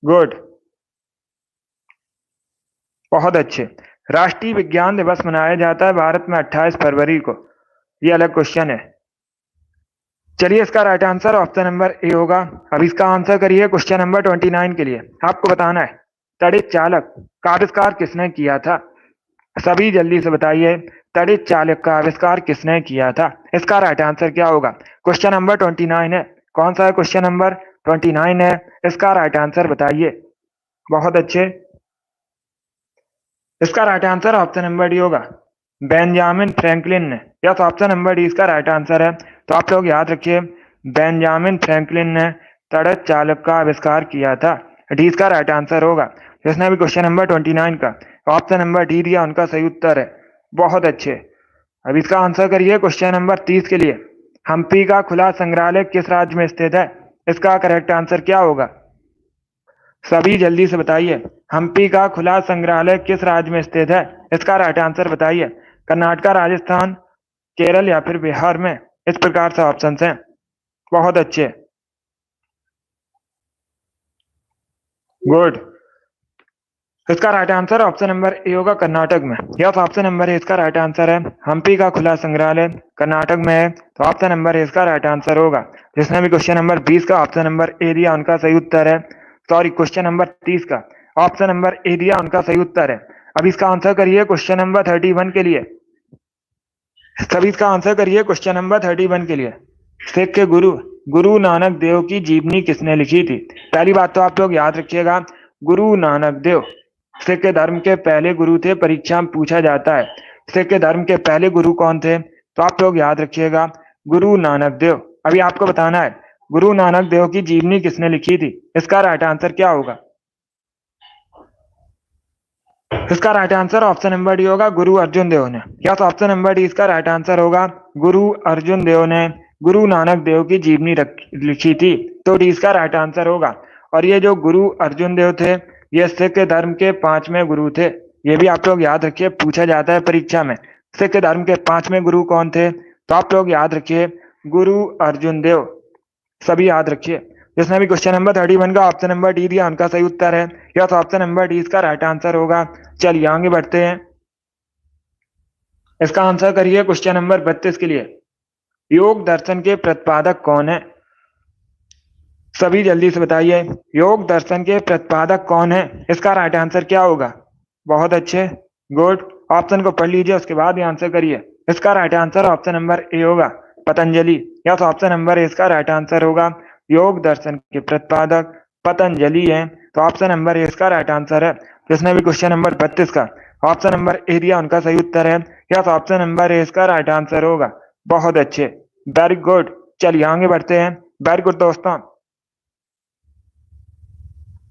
गुड, बहुत अच्छे। राष्ट्रीय विज्ञान दिवस मनाया जाता है भारत में 28 फरवरी को। ये अलग क्वेश्चन है। चलिए इसका right answer option number A होगा। अब इसका आंसर करिए क्वेश्चन नंबर 29 के लिए। आपको बताना है तड़ित चालक का आविष्कार किसने किया था। सभी जल्दी से बताइए तड़ित चालक का आविष्कार किसने किया था। इसका राइट आंसर क्या होगा। क्वेश्चन नंबर 29 है। कौन सा है क्वेश्चन नंबर 29 है। इसका राइट आंसर बताइए। बहुत अच्छे। इसका right answer option number D होगा, बेंजामिन फ्रैंकलिन ने। यस, ऑप्शन नंबर डी इसका राइट आंसर है। तो आप लोग याद रखिए बेंजामिन फ्रैंकलिन ने तड़ित चालक का आविष्कार किया था। डी इसका राइट आंसर होगा। जिसने भी क्वेश्चन नंबर 29 का ऑप्शन नंबर डी दिया उनका सही उत्तर है। बहुत अच्छे। अब इसका आंसर करिए क्वेश्चन नंबर 30 के लिए। हम्पी का खुला संग्रहालय किस राज्य में स्थित है। इसका करेक्ट आंसर क्या होगा। सभी जल्दी से बताइए हम्पी का खुला संग्रहालय किस राज्य में स्थित है। इसका राइट आंसर बताइए। कर्नाटक, राजस्थान, केरल या फिर बिहार में। इस प्रकार से ऑप्शन हैं। बहुत अच्छे, गुड। इसका right answer option number A होगा, कर्नाटक में। यस, ऑप्शन नंबर ए इसका राइट आंसर है। हम्पी का खुला संग्रहालय कर्नाटक में है, तो ऑप्शन नंबर ए इसका राइट आंसर होगा। जिसने भी क्वेश्चन नंबर 20 का ऑप्शन नंबर ए दिया उनका सही उत्तर है। सॉरी, क्वेश्चन नंबर 30 का ऑप्शन नंबर ए दिया उनका सही उत्तर है। अब इसका आंसर करिए क्वेश्चन नंबर 31 के लिए। सभी इसका आंसर करिए क्वेश्चन नंबर 31 के लिए। सिख के गुरु गुरु नानक देव की जीवनी किसने लिखी थी। पहली बात तो आप लोग याद रखिएगा, गुरु नानक देव सिख धर्म के पहले गुरु थे। परीक्षा में पूछा जाता है सिख धर्म के पहले गुरु कौन थे, तो आप लोग याद रखिएगा गुरु नानक देव। अभी आपको बताना है गुरु नानक देव की जीवनी किसने लिखी थी। इसका राइट आंसर क्या होगा। इसका right answer option number D होगा, गुरु अर्जुन देव ने। यस, ऑप्शन नंबर डी इसका राइट आंसर होगा, गुरु अर्जुन देव ने गुरु नानक देव की जीवनी लिखी थी। तो डी इसका राइट आंसर होगा। और ये जो गुरु अर्जुन देव थे ये सिख धर्म के 5वें गुरु थे। ये भी आप लोग याद रखिए, पूछा जाता है परीक्षा में सिख धर्म के 5वें गुरु कौन थे। तो आप लोग याद रखिए गुरु अर्जुन देव। सभी याद रखिए। जिसने भी क्वेश्चन नंबर 31 का ऑप्शन नंबर डी दिया उनका सही उत्तर है। या तो ऑप्शन नंबर डी इसका राइट आंसर होगा। चलिए आगे बढ़ते हैं। इसका आंसर करिए क्वेश्चन नंबर 32 के लिए। योग दर्शन के प्रतिपादक कौन है। सभी जल्दी से बताइए योग दर्शन के प्रतिपादक कौन है। इसका राइट आंसर क्या होगा। बहुत अच्छे, गुड। ऑप्शन को पढ़ लीजिए उसके बाद ही आंसर करिए। इसका right answer option number A होगा, पतंजलि। या तो ऑप्शन नंबर ए इसका राइट आंसर होगा। योग दर्शन के प्रतिपादक पतंजलि हैं, तो ऑप्शन नंबर ए इसका राइट आंसर है। जिसने भी क्वेश्चन नंबर 32 का ऑप्शन नंबर ए दिया उनका सही उत्तर है। या तो ऑप्शन नंबर ए इसका राइट आंसर होगा। बहुत अच्छे, वेरी गुड। चलिए आगे बढ़ते हैं। वेरी गुड दोस्तों।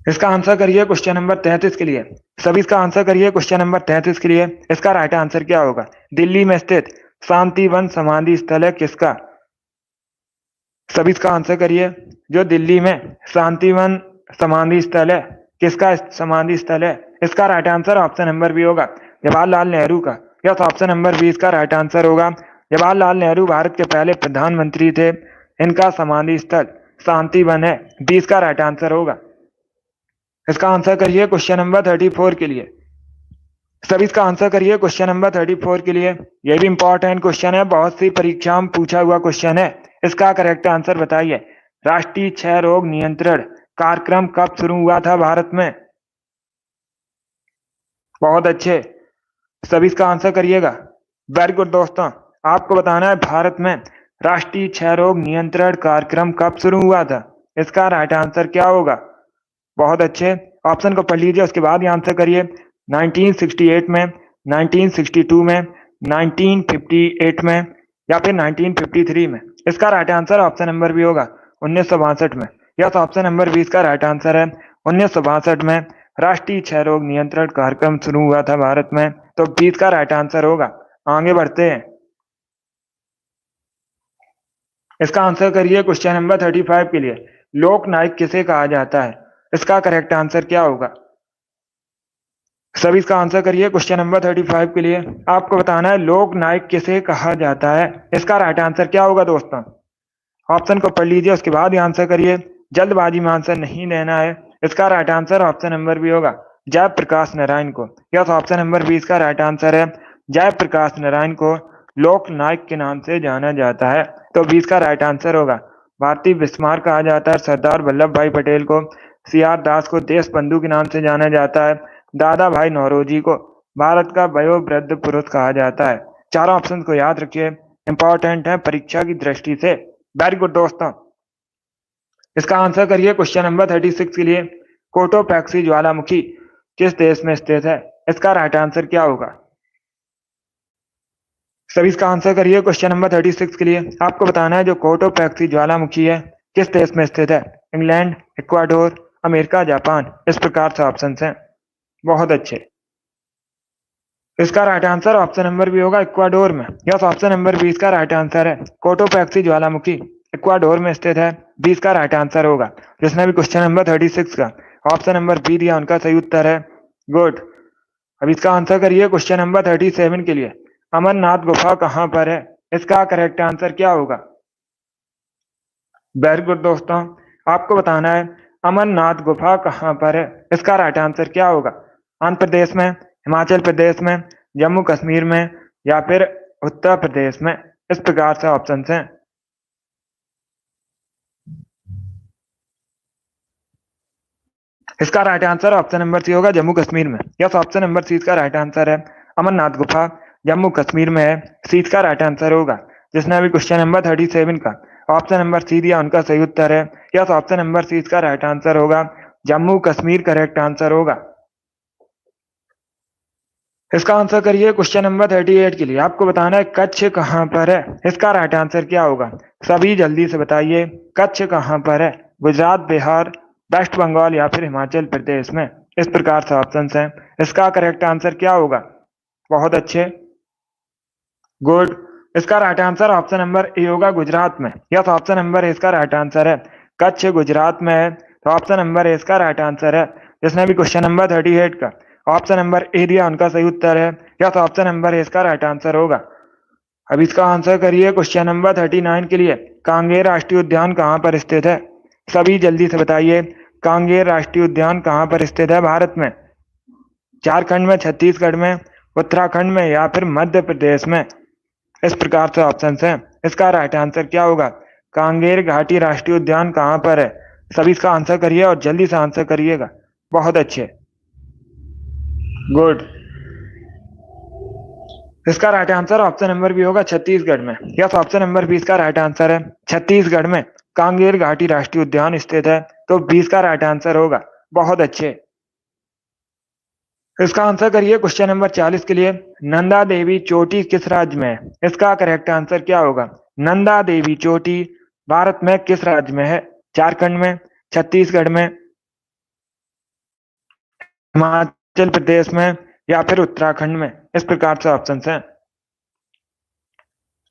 इसका आंसर करिए क्वेश्चन नंबर 33 के लिए। सभी इसका आंसर करिए क्वेश्चन नंबर 33 के लिए। इसका राइट आंसर क्या होगा। दिल्ली में स्थित शांतिवन समाधि स्थल है किसका। सभी इसका आंसर करिए। जो दिल्ली में शांतिवन समाधि स्थल है किसका समाधि स्थल है। इसका right answer option number B होगा, जवाहरलाल नेहरू का। यस, ऑप्शन नंबर बी इसका राइट आंसर होगा। जवाहरलाल नेहरू भारत के पहले प्रधानमंत्री थे। इनका समाधि स्थल शांतिवन है। बी इसका राइट आंसर होगा। इसका आंसर करिए क्वेश्चन नंबर 34 के लिए। सभी इसका आंसर करिए क्वेश्चन नंबर 34 के लिए। यह भी इंपॉर्टेंट क्वेश्चन है, बहुत सी परीक्षाओं में पूछा हुआ क्वेश्चन है। इसका करेक्ट आंसर बताइए। राष्ट्रीय क्षय रोग नियंत्रण कार्यक्रम कब शुरू हुआ था भारत में। बहुत अच्छे, सभी इसका आंसर करिएगा। वेरी गुड दोस्तों। आपको बताना है भारत में राष्ट्रीय क्षय रोग नियंत्रण कार्यक्रम कब शुरू हुआ था। इसका राइट आंसर क्या होगा। बहुत अच्छे। ऑप्शन को पढ़ लीजिए उसके बाद ही आंसर करिए। 1968 में, 1962 में, 1958 में या फिर 1953 में। इसका right answer option number B होगा, 1962 में। यस, ऑप्शन नंबर बी इसका राइट आंसर है। 1962 में राष्ट्रीय क्षय रोग नियंत्रण कार्यक्रम शुरू हुआ था भारत में, तो बी इसका राइट आंसर होगा। आगे बढ़ते हैं। इसका आंसर करिए क्वेश्चन नंबर 35 के लिए। लोक नायक किसे कहा जाता है। इसका करेक्ट आंसर क्या होगा। सभी इसका आंसर करिए क्वेश्चन नंबर 35 के लिए। आपको बताना है लोक नायक किसे कहा जाता है। इसका राइट आंसर क्या होगा दोस्तों। ऑप्शन को पढ़ लीजिए उसके बाद ही आंसर करिए। जल्दबाजी में आंसर नहीं देना है। इसका right answer option number B होगा, जयप्रकाश नारायण को। यस, ऑप्शन नंबर बी इसका राइट आंसर है, जयप्रकाश नारायण को। लोकनायक के नाम से जाना जाता है? तो 20 का राइट आंसर होगा भारतीय बिस्मार्क कहा जाता है। सरदार वल्लभ भाई पटेल को, सीआर दास को देश बंधु के नाम से जाना जाता है। दादा भाई नौरोजी को भारत का वयोवृद्ध पुरुष कहा जाता है। चारों ऑप्शन को याद रखिए, इंपॉर्टेंट है परीक्षा की दृष्टि से। वेरी गुड दोस्तों, इसका आंसर करिए क्वेश्चन नंबर 36 के लिए। कोटोपैक्सी ज्वालामुखी किस देश में स्थित है? इसका राइट आंसर क्या होगा? सभी इसका आंसर करिए क्वेश्चन नंबर 36 के लिए। आपको बताना है जो कोटोपैक्सी ज्वालामुखी है किस देश में स्थित है? England, Ecuador, America, Japan. इस प्रकार से ऑप्शन हैं। बहुत अच्छे। इसका right answer option number B होगा इक्वाडोर में। यस, ऑप्शन नंबर 20 का राइट आंसर है। कोटोपैक्सी ज्वालामुखी इक्वाडोर में स्थित है। 20 का राइट आंसर होगा। जिसने भी क्वेश्चन नंबर 36 का ऑप्शन नंबर बी दिया उनका सही उत्तर है। गुड। अब इसका आंसर करिए क्वेश्चन नंबर 37 के लिए। अमरनाथ गुफा कहाँ पर है? इसका करेक्ट आंसर क्या होगा? वेरी गुड दोस्तों, आपको बताना है अमरनाथ गुफा कहाँ पर है। इसका राइट आंसर क्या होगा? आंध्र प्रदेश में, हिमाचल प्रदेश में, जम्मू कश्मीर में या फिर उत्तर प्रदेश में। इस प्रकार से ऑप्शन हैं। इसका right answer option number C होगा जम्मू कश्मीर में। यस, ऑप्शन नंबर सी इसका राइट आंसर है। अमरनाथ गुफा जम्मू कश्मीर में है। सी इसका राइट आंसर होगा। जिसने अभी क्वेश्चन नंबर 37 का ऑप्शन नंबर सी दिया उनका सही उत्तर है। यस, ऑप्शन नंबर सी इसका राइट आंसर होगा। जम्मू कश्मीर करेक्ट आंसर होगा। इसका आंसर करिए क्वेश्चन नंबर 38 के लिए। आपको बताना है कच्छ कहाँ पर है। इसका राइट आंसर क्या होगा? सभी जल्दी से बताइए, कच्छ कहाँ पर है? गुजरात, बिहार, वेस्ट बंगाल या फिर हिमाचल प्रदेश में। इस प्रकार से ऑप्शन हैं। इसका करेक्ट आंसर क्या होगा? बहुत अच्छे, गुड। इसका right answer option number A होगा गुजरात में। यस, ऑप्शन नंबर ए इसका राइट आंसर है। कच्छ गुजरात में है, तो ऑप्शन नंबर ए इसका राइट आंसर है। जिसने भी क्वेश्चन नंबर 38 का ऑप्शन नंबर ए दिया उनका सही उत्तर है। यस, ऑप्शन नंबर ए इसका राइट आंसर होगा। अब इसका आंसर करिए क्वेश्चन नंबर 39 के लिए। कांगेर राष्ट्रीय उद्यान कहाँ पर स्थित है? सभी जल्दी से बताइए, कांगेर राष्ट्रीय उद्यान कहाँ पर स्थित है भारत में? झारखंड में, छत्तीसगढ़ में, उत्तराखंड में या फिर मध्य प्रदेश में। इस प्रकार से ऑप्शन हैं। इसका राइट आंसर क्या होगा? कांगेर घाटी राष्ट्रीय उद्यान कहाँ पर है? सभी इसका आंसर करिए और जल्दी से आंसर करिएगा। बहुत अच्छे, गुड। इसका right answer option number B होगा छत्तीसगढ़ में। यस, ऑप्शन नंबर 20 का राइट आंसर है। छत्तीसगढ़ में कांगेर घाटी राष्ट्रीय उद्यान स्थित है, तो 20 का राइट आंसर होगा। बहुत अच्छे। इसका आंसर करिए क्वेश्चन नंबर 40 के लिए। नंदा देवी चोटी किस राज्य में है? इसका करेक्ट आंसर क्या होगा? नंदा देवी चोटी भारत में किस राज्य में है? झारखंड में, छत्तीसगढ़ में, हिमाचल प्रदेश में या फिर उत्तराखंड में। इस प्रकार से ऑप्शन हैं।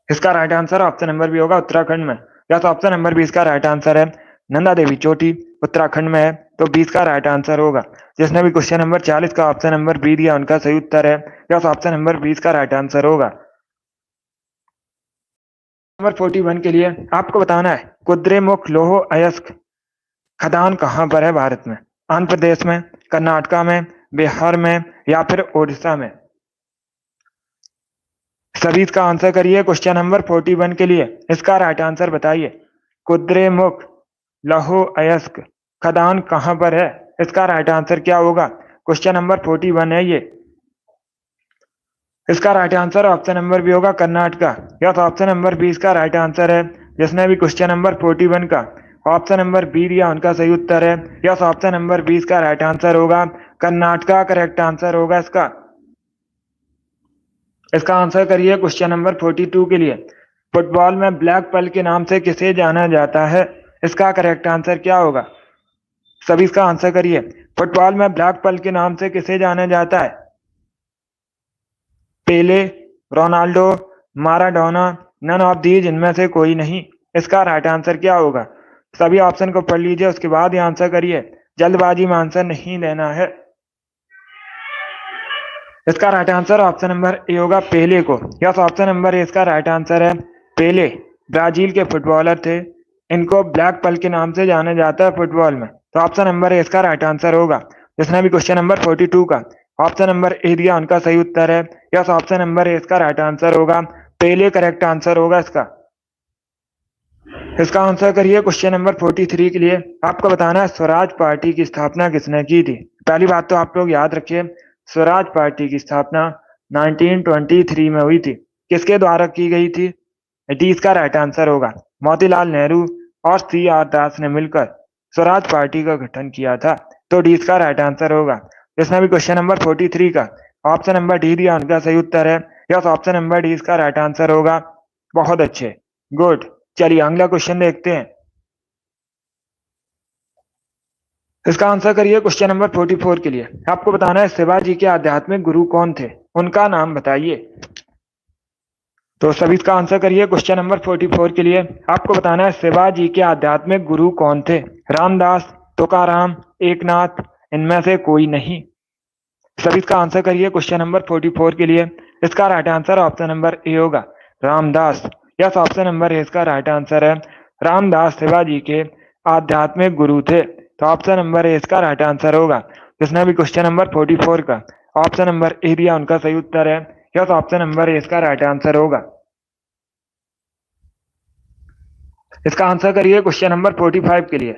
इसका right answer option number B होगा उत्तराखंड में। यस, ऑप्शन नंबर 20 का राइट आंसर है। नंदा देवी चोटी उत्तराखंड में है, तो 20 का राइट आंसर होगा। जिसने भी क्वेश्चन नंबर 40 का ऑप्शन नंबर बी दिया उनका सही उत्तर है। यस, ऑप्शन नंबर 20 का राइट आंसर होगा। नंबर 41 के लिए आपको बताना है कुद्रेमुख लौह अयस्क खदान कहाँ पर है भारत में? आंध्र प्रदेश में, कर्नाटका में, बिहार में या फिर ओडिशा में। सभी इसका आंसर करिए क्वेश्चन नंबर 41 के लिए। इसका राइट आंसर बताइए। कुद्रेमुख लौह अयस्क खदान कहाँ पर है? इसका राइट आंसर क्या होगा? क्वेश्चन नंबर 41 है ये। इसका right answer option number B होगा कर्नाटका। यस, ऑप्शन नंबर 20 का राइट आंसर है। जिसने भी क्वेश्चन नंबर 41 का ऑप्शन नंबर बी दिया उनका सही उत्तर है। यस, ऑप्शन नंबर 20 का राइट आंसर होगा कर्नाटका करेक्ट आंसर होगा इसका। इसका आंसर करिए क्वेश्चन नंबर 42 के लिए। फुटबॉल में ब्लैक पर्ल के नाम से किसे जाना जाता है? इसका करेक्ट आंसर क्या होगा? सभी इसका आंसर करिए। फुटबॉल में ब्लैक पर्ल के नाम से किसे जाना जाता है? Pele, Ronaldo, Maradona, none of these इनमें से कोई नहीं। इसका राइट आंसर क्या होगा? सभी ऑप्शन को पढ़ लीजिए, उसके बाद ही आंसर करिए। जल्दबाजी में आंसर नहीं देना है। इसका right answer option number A होगा पेले को। यस, ऑप्शन नंबर ए इसका राइट आंसर है। पेले ब्राजील के फुटबॉलर थे। इनको ब्लैक पर्ल के नाम से जाना जाता है फुटबॉल में, तो ऑप्शन नंबर ए इसका राइट आंसर होगा। जिसने भी क्वेश्चन नंबर 42 का ऑप्शन नंबर ए दिया उनका सही उत्तर है। यस, ऑप्शन नंबर ए इसका राइट आंसर होगा। पहले करेक्ट आंसर होगा इसका। इसका आंसर करिए क्वेश्चन नंबर 43 के लिए। आपको बताना है स्वराज पार्टी की स्थापना किसने की थी। पहली बात तो आप लोग याद रखिए, स्वराज पार्टी की स्थापना 1923 में हुई थी। किसके द्वारा की गई थी? डी इसका राइट आंसर होगा। मोतीलाल नेहरू और सी आर दास ने मिलकर स्वराज पार्टी का गठन किया था। तो डी इसका राइट आंसर होगा। इसमें भी क्वेश्चन नंबर 43 का ऑप्शन नंबर डी दिया, उनका सही उत्तर है। यस, ऑप्शन नंबर डी इसका राइट आंसर होगा। बहुत अच्छे, गुड। चलिए अगला क्वेश्चन देखते हैं। इसका आंसर करिए क्वेश्चन नंबर 44 के लिए। आपको बताना है शिवाजी के आध्यात्मिक गुरु कौन थे, उनका नाम बताइए। तो सभी इसका आंसर करिए क्वेश्चन नंबर 44 के लिए। आपको बताना है शिवाजी के आध्यात्मिक गुरु कौन थे। रामदास, तुकाराम, एकनाथ, इनमें से कोई नहीं। सभी इसका आंसर करिए क्वेश्चन नंबर 44 के लिए। इसका right answer option number A होगा, Ramdas. Yes, option number A इसका राइट आंसर है। रामदास शिवाजी के आध्यात्मिक गुरु थे। तो ऑप्शन नंबर ए इसका राइट आंसर होगा। जिसने भी क्वेश्चन नंबर 44 का ऑप्शन नंबर ए दिया, उनका सही उत्तर है। यस, ऑप्शन नंबर ए इसका राइट आंसर होगा। इसका आंसर करिए क्वेश्चन नंबर 45 के लिए।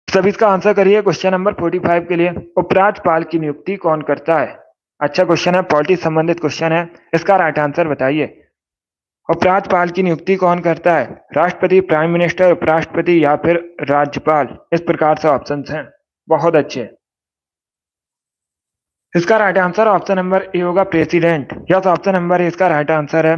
सभी इसका आंसर करिए क्वेश्चन नंबर 45 के लिए। उपराज्यपाल की नियुक्ति कौन करता है? अच्छा क्वेश्चन है, पॉलिटिक्स संबंधित क्वेश्चन है। इसका राइट आंसर बताइए। उपराज्यपाल की नियुक्ति कौन करता है? राष्ट्रपति, प्राइम मिनिस्टर, उपराष्ट्रपति या फिर राज्यपाल? इस प्रकार से ऑप्शन हैं। बहुत अच्छे। इसका right answer option number A होगा, president. Yes, option number A इसका राइट आंसर है।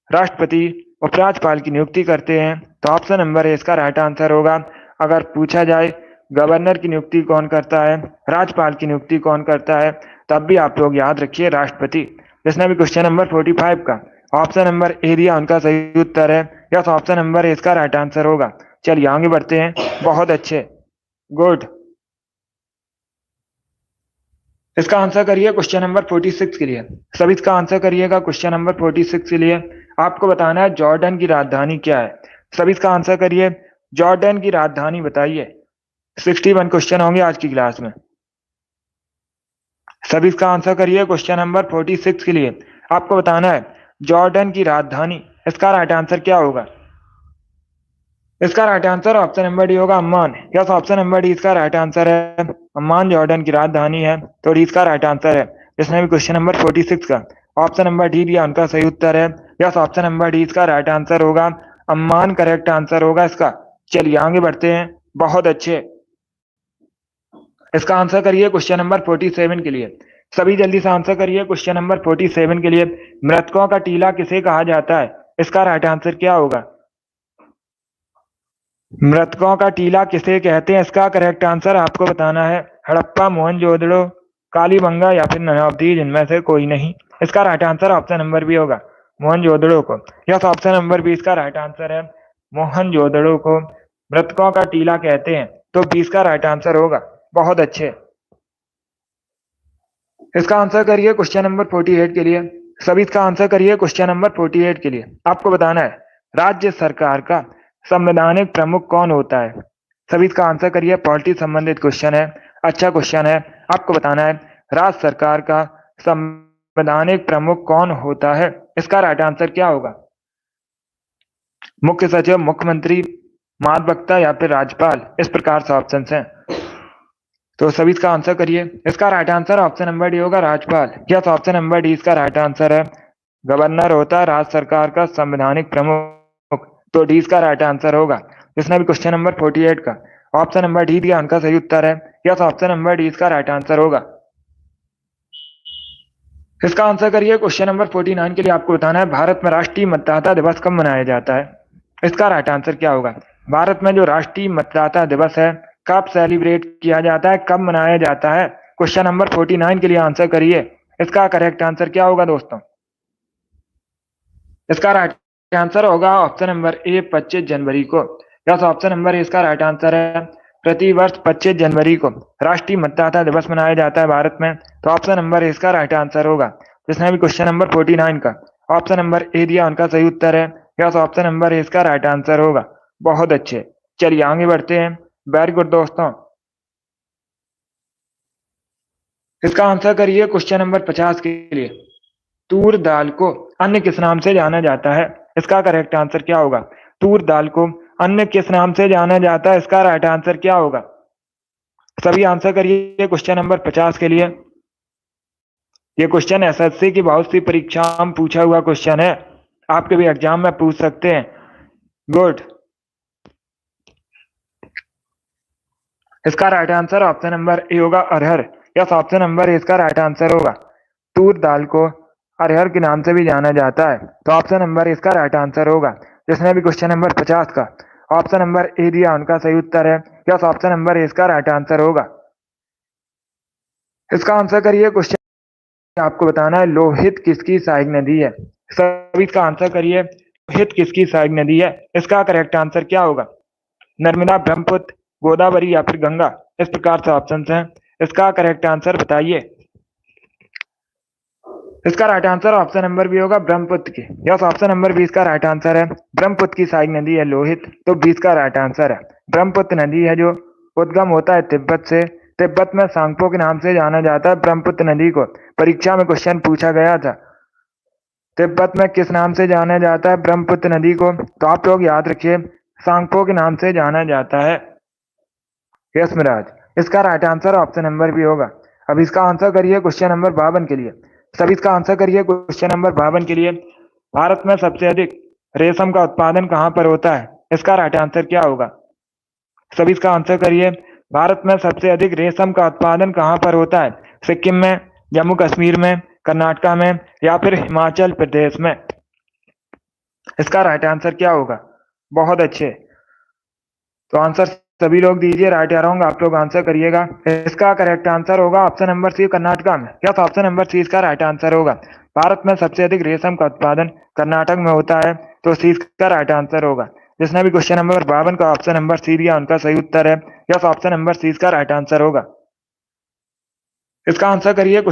राष्ट्रपति उपराज्यपाल की नियुक्ति करते हैं। तो ऑप्शन नंबर ए इसका राइट आंसर होगा। अगर पूछा जाए गवर्नर की नियुक्ति कौन करता है, राज्यपाल की नियुक्ति कौन करता है, तब भी आप लोग याद रखिए राष्ट्रपति। जिसने भी क्वेश्चन नंबर 45 का ऑप्शन नंबर ए दिया, उनका सही उत्तर है। यस, ऑप्शन नंबर ए इसका राइट आंसर होगा। चलिए आगे बढ़ते हैं। बहुत अच्छे, गुड। इसका आंसर करिए क्वेश्चन नंबर 46 के लिए। सभी इसका आंसर करिएगा क्वेश्चन नंबर 46 के लिए। आपको बताना है जॉर्डन की राजधानी क्या है। सभी इसका आंसर करिए। जॉर्डन की राजधानी बताइए। 61 क्वेश्चन होंगे आज की क्लास में। सभी इसका आंसर करिए क्वेश्चन नंबर 46 के लिए। आपको बताना है जॉर्डन की राजधानी, इसका राइट आंसर क्या होगा? इसका right answer option number D होगा, Amman. Yes, option number D इसका राइट आंसर है। अम्मान जॉर्डन की राजधानी है। तो डी इसका राइट आंसर है। जिसने भी क्वेश्चन नंबर 46 का ऑप्शन नंबर डी दिया, उनका सही उत्तर है। यस, ऑप्शन नंबर डी इसका राइट आंसर होगा। अम्मान करेक्ट आंसर होगा इसका। चलिए आगे बढ़ते हैं। बहुत अच्छे। इसका आंसर करिए क्वेश्चन नंबर 47 के लिए। सभी जल्दी से आंसर करिए क्वेश्चन नंबर 47 के लिए। मृतकों का टीला किसे कहा जाता है? इसका राइट आंसर क्या होगा? मृतकों का टीला किसे कहते हैं? इसका करेक्ट आंसर आपको बताना है। हड़प्पा, मोहनजोदड़ो, कालीबंगा या फिर नयाबदीज, इनमें से कोई नहीं। इसका right answer option number B होगा, मोहनजोदड़ो को। यस, ऑप्शन नंबर बी इसका राइट आंसर है। मोहनजोदड़ो को मृतकों का टीला कहते हैं। तो बी इसका राइट आंसर होगा। बहुत अच्छे। इसका आंसर करिए क्वेश्चन नंबर 48 के लिए। सभी इसका आंसर करिए क्वेश्चन नंबर 48 के लिए। आपको बताना है राज्य सरकार का संवैधानिक प्रमुख कौन होता है। सभी इसका आंसर करिए। पॉलिटिक्स संबंधित क्वेश्चन है, अच्छा क्वेश्चन है। आपको बताना है राज्य सरकार का संवैधानिक प्रमुख कौन होता है। इसका राइट आंसर क्या होगा? मुख्य सचिव, मुख्यमंत्री, महाधिवक्ता या फिर राज्यपाल? इस प्रकार से ऑप्शन हैं। तो सभी इसका आंसर करिए। इसका right answer option number D होगा, राज्यपाल। यस, ऑप्शन नंबर डी इसका राइट आंसर है। गवर्नर होता है राज्य सरकार का संवैधानिक प्रमुख। तो डी इसका राइट आंसर होगा। जिसने भी क्वेश्चन नंबर 48 का ऑप्शन नंबर डी दिया, उनका सही उत्तर है। यस, ऑप्शन नंबर डी इसका राइट आंसर होगा। इसका आंसर करिए क्वेश्चन नंबर 49 के लिए। आपको बताना है भारत में राष्ट्रीय मतदाता दिवस कब मनाया जाता है। इसका राइट आंसर क्या होगा? भारत में जो राष्ट्रीय मतदाता दिवस है कब सेलिब्रेट किया जाता है, कब मनाया जाता है? क्वेश्चन नंबर 49 के लिए आंसर करिए। इसका करेक्ट आंसर क्या होगा दोस्तों? इसका राइट आंसर होगा ऑप्शन नंबर ए, 25 जनवरी को। यस, ऑप्शन नंबर ए इसका राइट आंसर है। प्रतिवर्ष 25 जनवरी को राष्ट्रीय मतदाता दिवस मनाया जाता है भारत में। तो ऑप्शन नंबर ए इसका राइट आंसर होगा। जिसने भी क्वेश्चन नंबर 49 का ऑप्शन नंबर ए दिया, उनका सही उत्तर है। यस, ऑप्शन नंबर ए इसका राइट आंसर होगा। बहुत अच्छे। चलिए आगे बढ़ते हैं। वेरी गुड दोस्तों। इसका आंसर करिए क्वेश्चन नंबर 50 के लिए। तूर दाल को अन्य किस नाम से जाना जाता है? इसका करेक्ट आंसर क्या होगा? तूर दाल को अन्य किस नाम से जाना जाता है? इसका राइट आंसर क्या होगा? सभी आंसर करिए क्वेश्चन नंबर 50 के लिए। ये क्वेश्चन एसएससी की बहुत सी परीक्षा में पूछा हुआ क्वेश्चन है, आपके भी एग्जाम में पूछ सकते हैं। गुड। इसका right answer option number A होगा, अरहर। यस, ऑप्शन नंबर ए इसका राइट आंसर होगा। तूर दाल को अरहर के नाम से भी जाना जाता है, तो ऑप्शन नंबर ए इसका राइट आंसर होगा। जिसने भी क्वेश्चन नंबर 50 का ऑप्शन नंबर ए दिया उनका सही उत्तर है। यस, ऑप्शन नंबर ए इसका राइट आंसर होगा। इसका आंसर करिए। क्वेश्चन आपको बताना है लोहित किसकी सहायक नदी है? सभी इसका आंसर करिए। लोहित किसकी सहायक नदी है? इसका करेक्ट आंसर क्या होगा? नर्मदा, ब्रह्मपुत्र, गोदावरी या फिर गंगा? इस प्रकार से ऑप्शन हैं, इसका करेक्ट आंसर बताइए। इसका right answer option number B होगा, ब्रह्मपुत्र की। यस, ऑप्शन नंबर 20 का राइट आंसर है। ब्रह्मपुत्र की सहायक नदी है लोहित, तो 20 का राइट आंसर है। ब्रह्मपुत्र नदी है जो उद्गम होता है तिब्बत से। तिब्बत में सांगपो के नाम से जाना जाता है ब्रह्मपुत्र नदी को। परीक्षा में क्वेश्चन पूछा गया था, तिब्बत में किस नाम से जाना जाता है ब्रह्मपुत्र नदी को? तो आप लोग याद रखिए, सांगपो के नाम से जाना जाता है। यस मिराज, इसका right answer option number B होगा। अब इसका आंसर करिए क्वेश्चन नंबर 52 के लिए। सभी इसका आंसर करिए क्वेश्चन नंबर 52 के लिए। भारत में सबसे अधिक रेशम का उत्पादन कहाँ पर होता है? इसका राइट आंसर क्या होगा? सभी इसका आंसर करिए। भारत में सबसे अधिक रेशम का उत्पादन कहाँ पर होता है? सिक्किम में, जम्मू कश्मीर में, कर्नाटका में या फिर हिमाचल प्रदेश में? इसका राइट आंसर क्या होगा? बहुत अच्छे, तो आंसर सभी लोग दीजिए, राइट या रॉन्ग आप लोग आंसर करिएगा। इसका करेक्ट आंसर होगा ऑप्शन नंबर सी, कर्नाटका में। यस, ऑप्शन नंबर सी इसका राइट आंसर होगा। भारत में सबसे अधिक रेशम का उत्पादन कर्नाटक में होता है, तो सी इसका राइट आंसर होगा। जिसने भी क्वेश्चन नंबर 52 का ऑप्शन नंबर सी दिया उनका सही उत्तर है। यस, ऑप्शन नंबर सी इसका राइट आंसर होगा। इसका आंसर करिए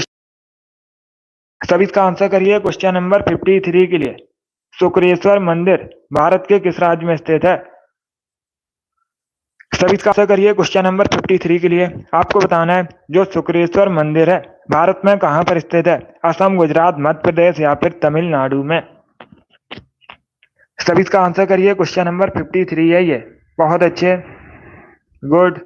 सभी इसका आंसर करिए क्वेश्चन नंबर 53 के लिए। शुक्रेश्वर मंदिर भारत के किस राज्य में स्थित है? सभी इसका आंसर करिए क्वेश्चन नंबर 53 के लिए। आपको बताना है जो शुक्रेश्वर मंदिर है भारत में कहां पर स्थित है? असम, गुजरात, मध्य प्रदेश या फिर तमिलनाडु में? सभी इसका आंसर करिए। क्वेश्चन नंबर 53 है ये। बहुत अच्छे, गुड।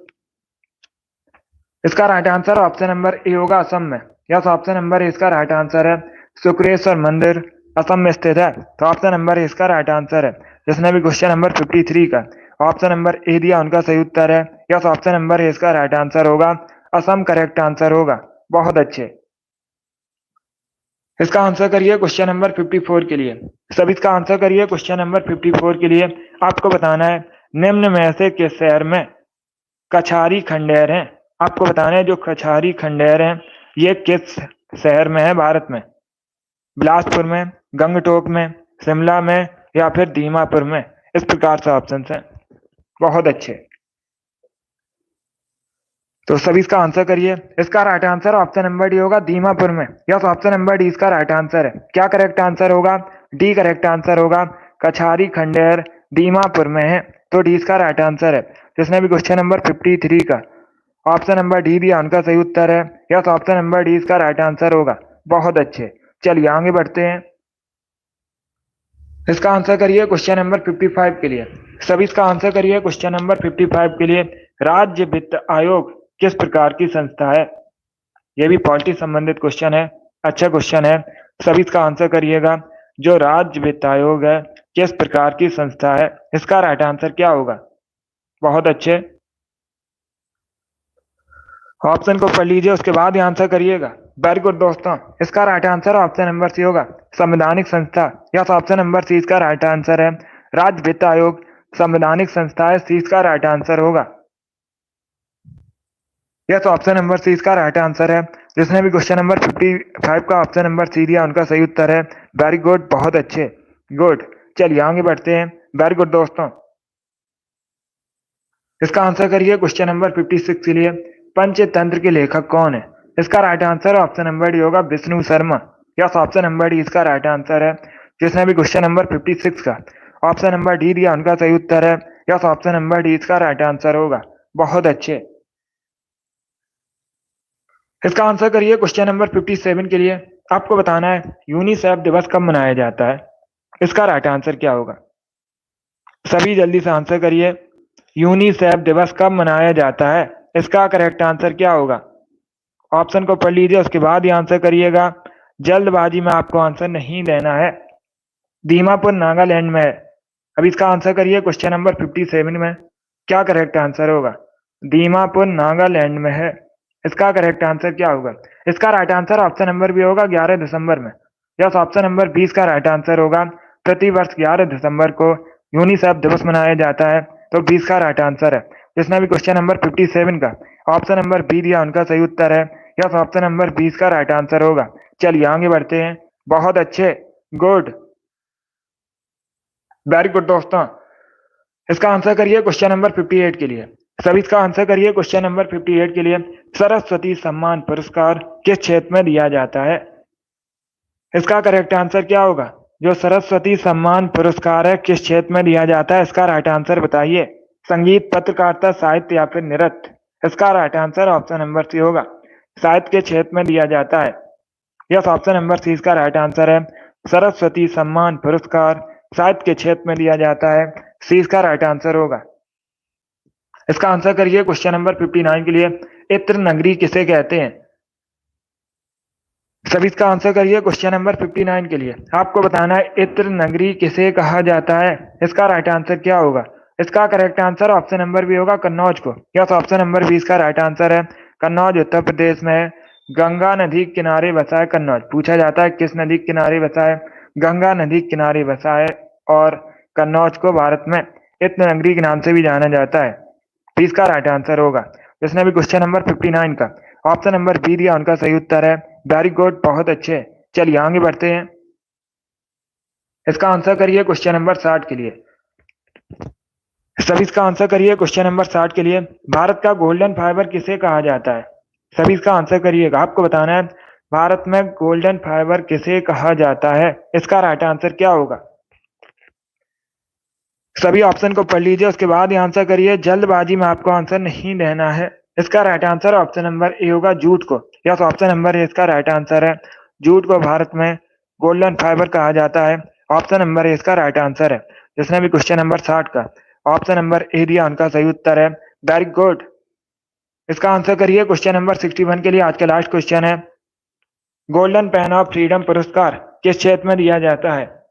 इसका right answer option number A होगा, असम में। यस, ऑप्शन नंबर ए इसका राइट आंसर है। शुक्रेश्वर मंदिर असम में स्थित है, तो ऑप्शन नंबर ए इसका राइट आंसर है। जिसने भी क्वेश्चन नंबर 53 का ऑप्शन नंबर ए दिया उनका सही उत्तर है। यस, ऑप्शन नंबर ए इसका राइट आंसर होगा। असम करेक्ट आंसर होगा। बहुत अच्छे। इसका आंसर करिए क्वेश्चन नंबर 54 के लिए। सभी इसका आंसर करिए क्वेश्चन नंबर 54 के लिए। आपको बताना है निम्न में से किस शहर में कछारी खंडेर है? आपको बताना है जो कछारी खंडेर है ये किस शहर में है भारत में? बिलासपुर में, गंगटोक में, शिमला में या फिर दीमापुर में? इस प्रकार से ऑप्शन हैं। बहुत अच्छे, तो सभी इसका आंसर करिए। इसका right answer option number D होगा, दीमापुर में। यस, ऑप्शन नंबर डी इसका राइट आंसर है। क्या करेक्ट आंसर होगा? डी करेक्ट आंसर होगा। कछारी खंडेर दीमापुर में है, तो डी इसका राइट आंसर है। जिसने भी क्वेश्चन नंबर 53 का ऑप्शन नंबर डी दिया उनका सही उत्तर है। यस, ऑप्शन नंबर डी इसका राइट आंसर होगा। बहुत अच्छे, चलिए आगे बढ़ते हैं। इसका आंसर करिए क्वेश्चन नंबर 55 के लिए। सभी इसका आंसर करिए क्वेश्चन नंबर 55 के लिए। राज्य वित्त आयोग किस प्रकार की संस्था है? यह भी पॉलिटी संबंधित क्वेश्चन है, अच्छा क्वेश्चन है। सभी इसका आंसर करिएगा। जो राज्य वित्त आयोग है किस प्रकार की संस्था है? इसका राइट आंसर क्या होगा? बहुत अच्छे, ऑप्शन को पढ़ लीजिए उसके बाद ही आंसर करिएगा। वेरी गुड दोस्तों, इसका right answer option number C होगा, संवैधानिक संस्था। यस, ऑप्शन नंबर सी इसका राइट आंसर है। राज्य वित्त आयोग संवैधानिक संस्था है, सी इसका राइट आंसर होगा। यस, ऑप्शन नंबर सी इसका राइट आंसर है। जिसने भी क्वेश्चन नंबर 55 का ऑप्शन नंबर सी दिया उनका सही उत्तर है। वेरी गुड, बहुत अच्छे, गुड। चलिए आगे बढ़ते हैं। वेरी गुड दोस्तों, इसका आंसर करिए क्वेश्चन नंबर 56 के लिए। पंचतंत्र के लेखक कौन है? इसका right answer option number D होगा, Vishnu Sharma. Yes, option number D इसका राइट आंसर है। जिसने भी क्वेश्चन नंबर 56 का ऑप्शन नंबर डी दिया उनका सही उत्तर है। यस, ऑप्शन नंबर डी इसका राइट आंसर होगा। बहुत अच्छे, इसका आंसर करिए क्वेश्चन नंबर 57 के लिए। आपको बताना है यूनिसेफ दिवस कब मनाया जाता है। इसका राइट आंसर क्या होगा? सभी जल्दी से आंसर करिए। यूनिसेफ दिवस कब मनाया जाता है? इसका करेक्ट आंसर क्या होगा? ऑप्शन को पढ़ लीजिए, उसके बाद ही आंसर करिएगा। जल्दबाजी में आपको आंसर नहीं देना है। दीमापुर नागालैंड में है। अब इसका आंसर करिए क्वेश्चन नंबर 57 में। क्या करेक्ट आंसर होगा? दीमापुर नागालैंड में है। इसका करेक्ट आंसर क्या होगा? इसका राइट आंसर ऑप्शन नंबर भी होगा 11 दिसंबर में। यस, ऑप्शन नंबर 20 का राइट आंसर होगा। प्रतिवर्ष 11 दिसंबर को यूनिसेफ दिवस मनाया जाता है, तो 20 का राइट आंसर है। जिसने भी क्वेश्चन नंबर 57 का ऑप्शन नंबर बी दिया उनका सही उत्तर है। यस, ऑप्शन नंबर 20 का राइट आंसर होगा। चलिए आगे बढ़ते हैं। बहुत अच्छे, गुड, वेरी गुड दोस्तों। इसका आंसर करिए क्वेश्चन नंबर 58 के लिए। सभी इसका आंसर करिए क्वेश्चन नंबर 58 के लिए। सरस्वती सम्मान पुरस्कार किस क्षेत्र में दिया जाता है? इसका करेक्ट आंसर क्या होगा? जो सरस्वती सम्मान पुरस्कार है किस क्षेत्र में दिया जाता है? इसका राइट आंसर बताइए। संगीत, पत्रकारिता, साहित्य या फिर नृत्य? इसका right answer option number C होगा। साहित्य के क्षेत्र में दिया जाता है। यस, ऑप्शन नंबर सी इसका राइट आंसर है। सरस्वती सम्मान पुरस्कार साहित्य के क्षेत्र में दिया जाता है। सी इसका राइट आंसर होगा। इसका आंसर करिए क्वेश्चन नंबर 59 के लिए। इत्र नगरी किसे कहते हैं? सभी इसका आंसर करिए क्वेश्चन नंबर 59 के लिए। आपको बताना है इत्र नगरी किसे कहा जाता है। इसका राइट आंसर क्या होगा? इसका करेक्ट आंसर ऑप्शन नंबर भी होगा कन्नौज को। यस, ऑप्शन नंबर 20 का राइट आंसर है। कन्नौज उत्तर प्रदेश में है। गंगा नदी के किनारे बसा है कन्नौज। पूछा जाता है किस नदी के किनारे बसा है? गंगा नदी के किनारे बसा है। और कन्नौज को भारत में इत्र नगरी के नाम से भी जाना जाता है। 20 का राइट आंसर होगा। जिसने भी क्वेश्चन नंबर 59 का ऑप्शन नंबर बी दिया उनका सही उत्तर है। वेरी गुड, बहुत अच्छे। चलिए आगे बढ़ते हैं। इसका आंसर करिए क्वेश्चन नंबर 60 के लिए। सभी इसका आंसर करिए क्वेश्चन नंबर 60 के लिए। भारत का गोल्डन फाइबर किसे कहा जाता है? सभी इसका आंसर करिएगा। आपको बताना है भारत में गोल्डन फाइबर किसे कहा जाता है। इसका राइट आंसर क्या होगा? सभी ऑप्शन को पढ़ लीजिए, उसके बाद ही आंसर करिए। जल्दबाजी में आपको आंसर नहीं देना है। इसका right answer option number A होगा, जूट को। यस, ऑप्शन नंबर ए इसका राइट आंसर है। जूट को भारत में गोल्डन फाइबर कहा जाता है। ऑप्शन नंबर ए इसका राइट आंसर है। जिसने भी क्वेश्चन नंबर 60 का ऑप्शन नंबर ए दिया उनका सही उत्तर है। Very good. इसका आंसर करिए क्वेश्चन नंबर 61 के लिए। आज का लास्ट क्वेश्चन है। गोल्डन पेन ऑफ फ्रीडम पुरस्कार किस क्षेत्र में दिया जाता है?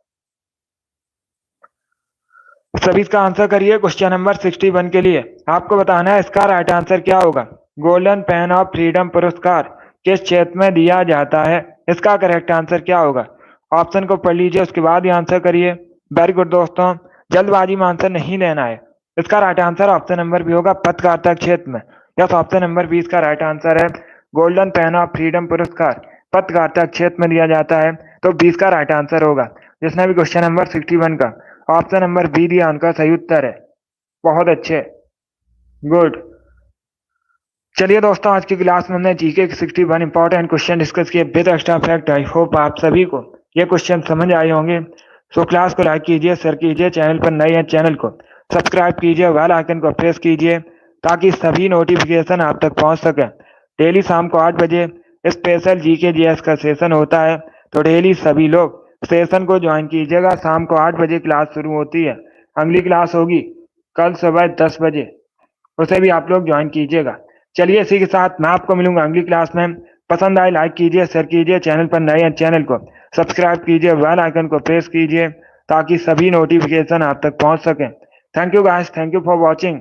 सभी इसका आंसर करिए क्वेश्चन नंबर 61 के लिए। आपको बताना है इसका राइट आंसर क्या होगा। गोल्डन पेन ऑफ फ्रीडम पुरस्कार किस क्षेत्र में दिया जाता है? इसका करेक्ट आंसर क्या होगा? ऑप्शन को पढ़ लीजिए, उसके बाद ही आंसर करिए। वेरी गुड दोस्तों, जल्दबाजी में आंसर नहीं देना है। इसका राइट आंसर ऑप्शन नंबर भी होगा, पत्रकारिता क्षेत्र में। यस, ऑप्शन नंबर 20 का राइट आंसर है। गोल्डन पेन ऑफ फ्रीडम पुरस्कार पत्रकारिता क्षेत्र में दिया जाता है, तो 20 का राइट आंसर होगा। जिसने भी क्वेश्चन नंबर 61 का ऑप्शन नंबर बी दिया उनका सही उत्तर है। बहुत अच्छे, गुड। चलिए दोस्तों, आज की क्लास में हमने जीके के 61 इंपॉर्टेंट क्वेश्चन डिस्कस किए with extra fact. I hope आप सभी को ये क्वेश्चन समझ आए होंगे। सो क्लास को लाइक कीजिए, शेयर कीजिए, चैनल पर नए हैं चैनल को सब्सक्राइब कीजिए, बेल आइकन को प्रेस कीजिए ताकि सभी नोटिफिकेशन आप तक पहुंच सके। डेली शाम को 8 बजे स्पेशल जीके जीएस का सेशन होता है, तो डेली सभी लोग सेशन को ज्वाइन कीजिएगा। शाम को 8 बजे क्लास शुरू होती है। अगली क्लास होगी कल सुबह 10 बजे, उसे भी आप लोग ज्वाइन कीजिएगा। चलिए इसी के साथ मैं आपको मिलूंगा अगली क्लास में। पसंद आए लाइक कीजिए, शेयर कीजिए, चैनल पर नए हैं चैनल को सब्सक्राइब कीजिए, बेल आइकन को प्रेस कीजिए ताकि सभी नोटिफिकेशन आप तक पहुंच सके। Thank you guys, thank you for watching.